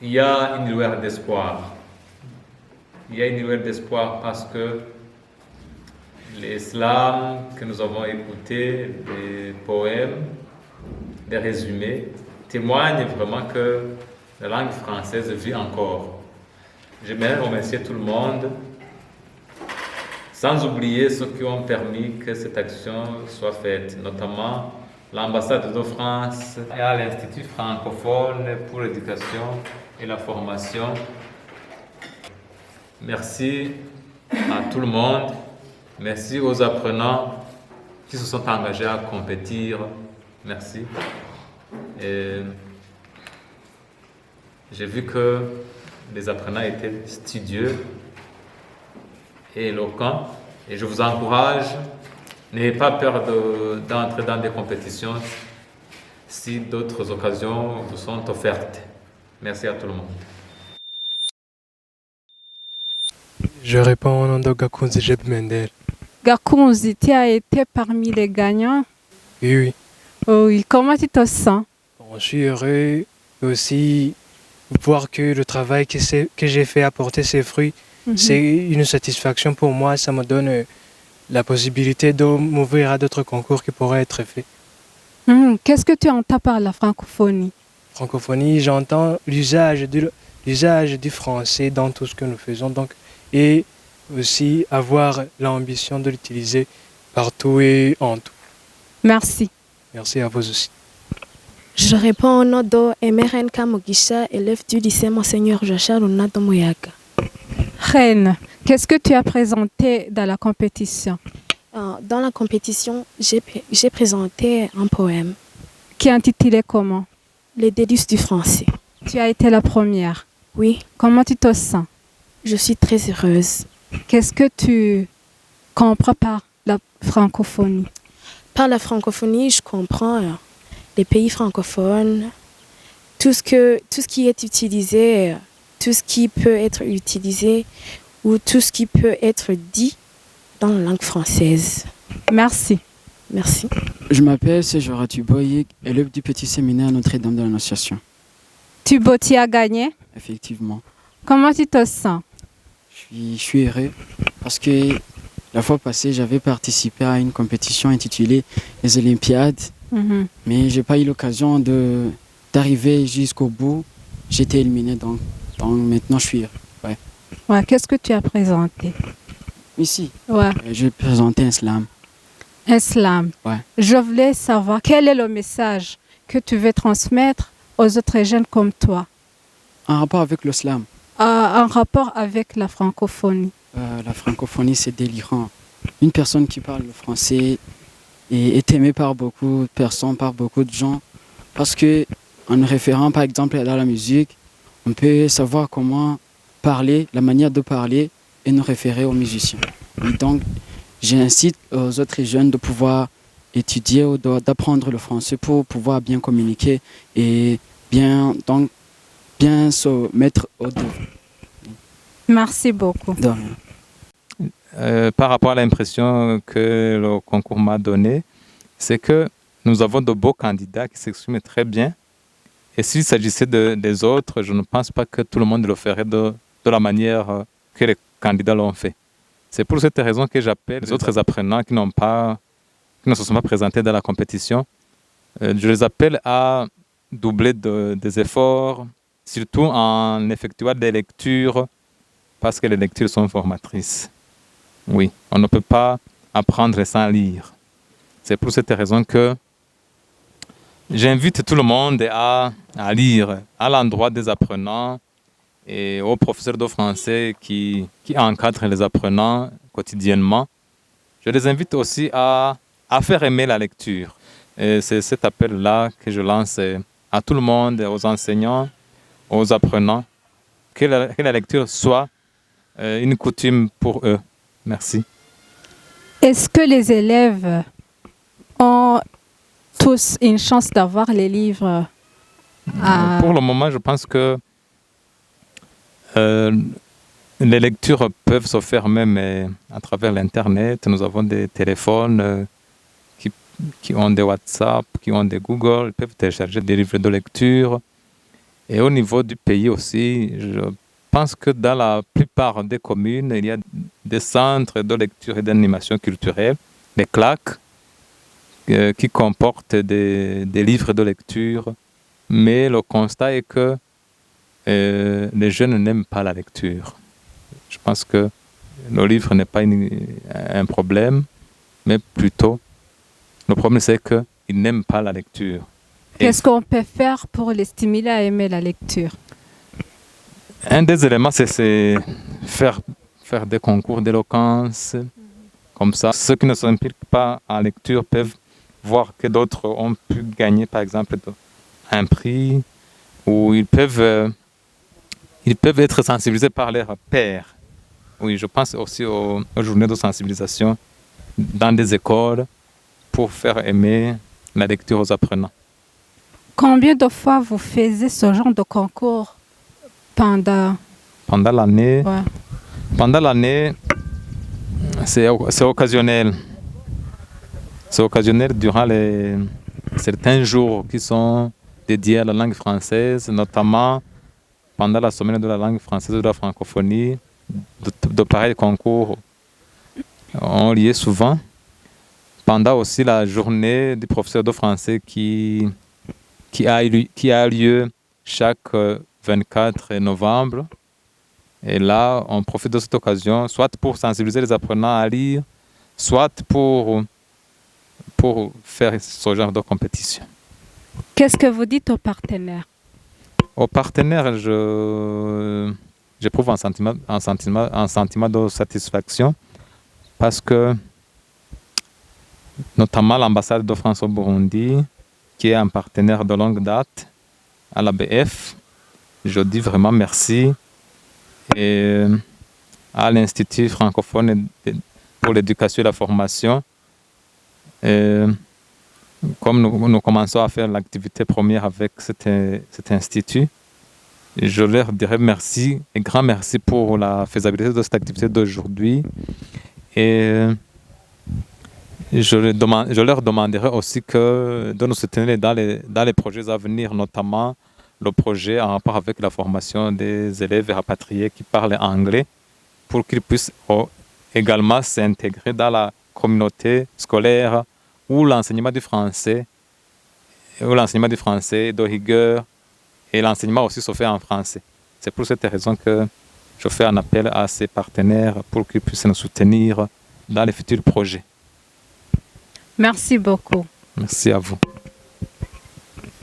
il y a une lueur d'espoir. Il y a une lueur d'espoir parce que les slams que nous avons écoutés, des poèmes, des résumés, témoignent vraiment que la langue française vit encore. J'aimerais remercier tout le monde, sans oublier ceux qui ont permis que cette action soit faite, notamment l'ambassade de France et à l'Institut francophone pour l'éducation et la formation. Merci à tout le monde. Merci aux apprenants qui se sont engagés à compétir. Merci. Et j'ai vu que les apprenants étaient studieux et éloquents. Et je vous encourage, n'ayez pas peur d'entrer dans des compétitions si d'autres occasions vous sont offertes. Merci à tout le monde. Je réponds au nom de Gakunzi Jeb Mendel. Gakunzi, tu as été parmi les gagnants? Oui. Oui, comment tu te sens? Je suis heureux aussi de voir que le travail que j'ai fait a porté ses fruits. C'est une satisfaction pour moi, ça me donne la possibilité de m'ouvrir à d'autres concours qui pourraient être faits. Qu'est-ce que tu entends par la francophonie? Francophonie, j'entends l'usage du français dans tout ce que nous faisons, donc, et aussi avoir l'ambition de l'utiliser partout et en tout. Merci. Merci à vous aussi. Je réponds au nom de Emerenka Mogisha, élève du lycée Monseigneur Joachim Ronaldo Moyaga. Reine, Qu'est-ce que tu as présenté dans la compétition? Dans la compétition, j'ai présenté un poème. Qui est intitulé comment? Les délices du français. Tu as été la première? Oui. Comment tu te sens? Je suis très heureuse. Qu'est-ce que tu comprends par la francophonie? Par la francophonie, je comprends les pays francophones, tout ce qui est utilisé, tout ce qui peut être utilisé ou tout ce qui peut être dit dans la langue française. Merci. Merci. Je m'appelle Sejora Tuboy, élève du petit séminaire Notre-Dame de l'Annonciation. Tubo, tu as gagné? Effectivement. Comment tu te sens? Je suis heureux parce que la fois passée, j'avais participé à une compétition intitulée les Olympiades, mais je n'ai pas eu l'occasion d'arriver jusqu'au bout. J'étais éliminé, donc maintenant je suis heureux. Ouais, qu'est-ce que tu as présenté? Ici, ouais. J'ai présenté un slam. Un slam. Ouais. Je voulais savoir quel est le message que tu veux transmettre aux autres jeunes comme toi. En rapport avec le slam. En rapport avec la francophonie. La francophonie, c'est délirant. Une personne qui parle le français est aimée par beaucoup de personnes, par beaucoup de gens. Parce que en référant par exemple à la musique, on peut savoir comment parler, la manière de parler et nous référer aux musiciens. Et donc, j'incite aux autres jeunes de pouvoir étudier ou d'apprendre le français pour pouvoir bien communiquer et bien se mettre au devant. Merci beaucoup. De rien. Par rapport à l'impression que le concours m'a donnée, c'est que nous avons de beaux candidats qui s'expriment très bien. Et s'il s'agissait des autres, je ne pense pas que tout le monde le ferait de la manière que les candidats l'ont fait. C'est pour cette raison que j'appelle les autres apprenants qui ne se sont pas présentés dans la compétition. Je les appelle à doubler des efforts, surtout en effectuant des lectures, parce que les lectures sont formatrices. Oui, on ne peut pas apprendre sans lire. C'est pour cette raison que j'invite tout le monde à lire à l'endroit des apprenants et aux professeurs de français qui encadrent les apprenants quotidiennement. Je les invite aussi à faire aimer la lecture. Et c'est cet appel-là que je lance à tout le monde, aux enseignants, aux apprenants, que la lecture soit une coutume pour eux. Merci. Est-ce que les élèves ont tous une chance d'avoir les livres Pour le moment, je pense que les lectures peuvent se faire même à travers l'Internet. Nous avons des téléphones qui ont des WhatsApp, qui ont des Google, ils peuvent télécharger des livres de lecture. Et au niveau du pays aussi, je pense que dans la plupart des communes, il y a des centres de lecture et d'animation culturelle, des CLAC, qui comportent des livres de lecture. Mais le constat est que les jeunes n'aiment pas la lecture. Je pense que le livre n'est pas un problème, mais plutôt, le problème c'est qu'ils n'aiment pas la lecture. Qu'est-ce qu'on peut faire pour les stimuler à aimer la lecture? Un des éléments, c'est faire des concours d'éloquence. Comme ça, ceux qui ne s'impliquent pas en lecture peuvent voir que d'autres ont pu gagner, par exemple, un prix, ou ils peuvent être sensibilisés par leurs pairs. Oui, je pense aussi aux journées de sensibilisation dans des écoles pour faire aimer la lecture aux apprenants. Combien de fois vous faisiez ce genre de concours pendant l'année? Ouais. Pendant l'année, c'est occasionnel. C'est occasionnel durant certains jours qui sont dédiés à la langue française, notamment pendant la semaine de la langue française et de la francophonie. De pareils concours ont lieu souvent. Pendant aussi la journée du professeur de français qui a lieu chaque 24 novembre. Et là, on profite de cette occasion, soit pour sensibiliser les apprenants à lire, soit pour faire ce genre de compétition. Qu'est-ce que vous dites aux partenaires? Aux partenaires, je j'éprouve un sentiment de satisfaction parce que, notamment l'ambassade de France au Burundi, qui est un partenaire de longue date à l'ABF, je dis vraiment merci. Et à l'Institut francophone pour l'éducation et la formation, et comme nous commençons à faire l'activité première avec cet institut, je leur dirais merci et grand merci pour la faisabilité de cette activité d'aujourd'hui. Et je leur demanderai aussi de nous soutenir dans les projets à venir, notamment le projet en rapport avec la formation des élèves rapatriés qui parlent anglais, pour qu'ils puissent également s'intégrer dans la communauté scolaire où l'enseignement du français de rigueur et l'enseignement aussi se fait en français. C'est pour cette raison que je fais un appel à ces partenaires pour qu'ils puissent nous soutenir dans les futurs projets. Merci beaucoup. Merci à vous.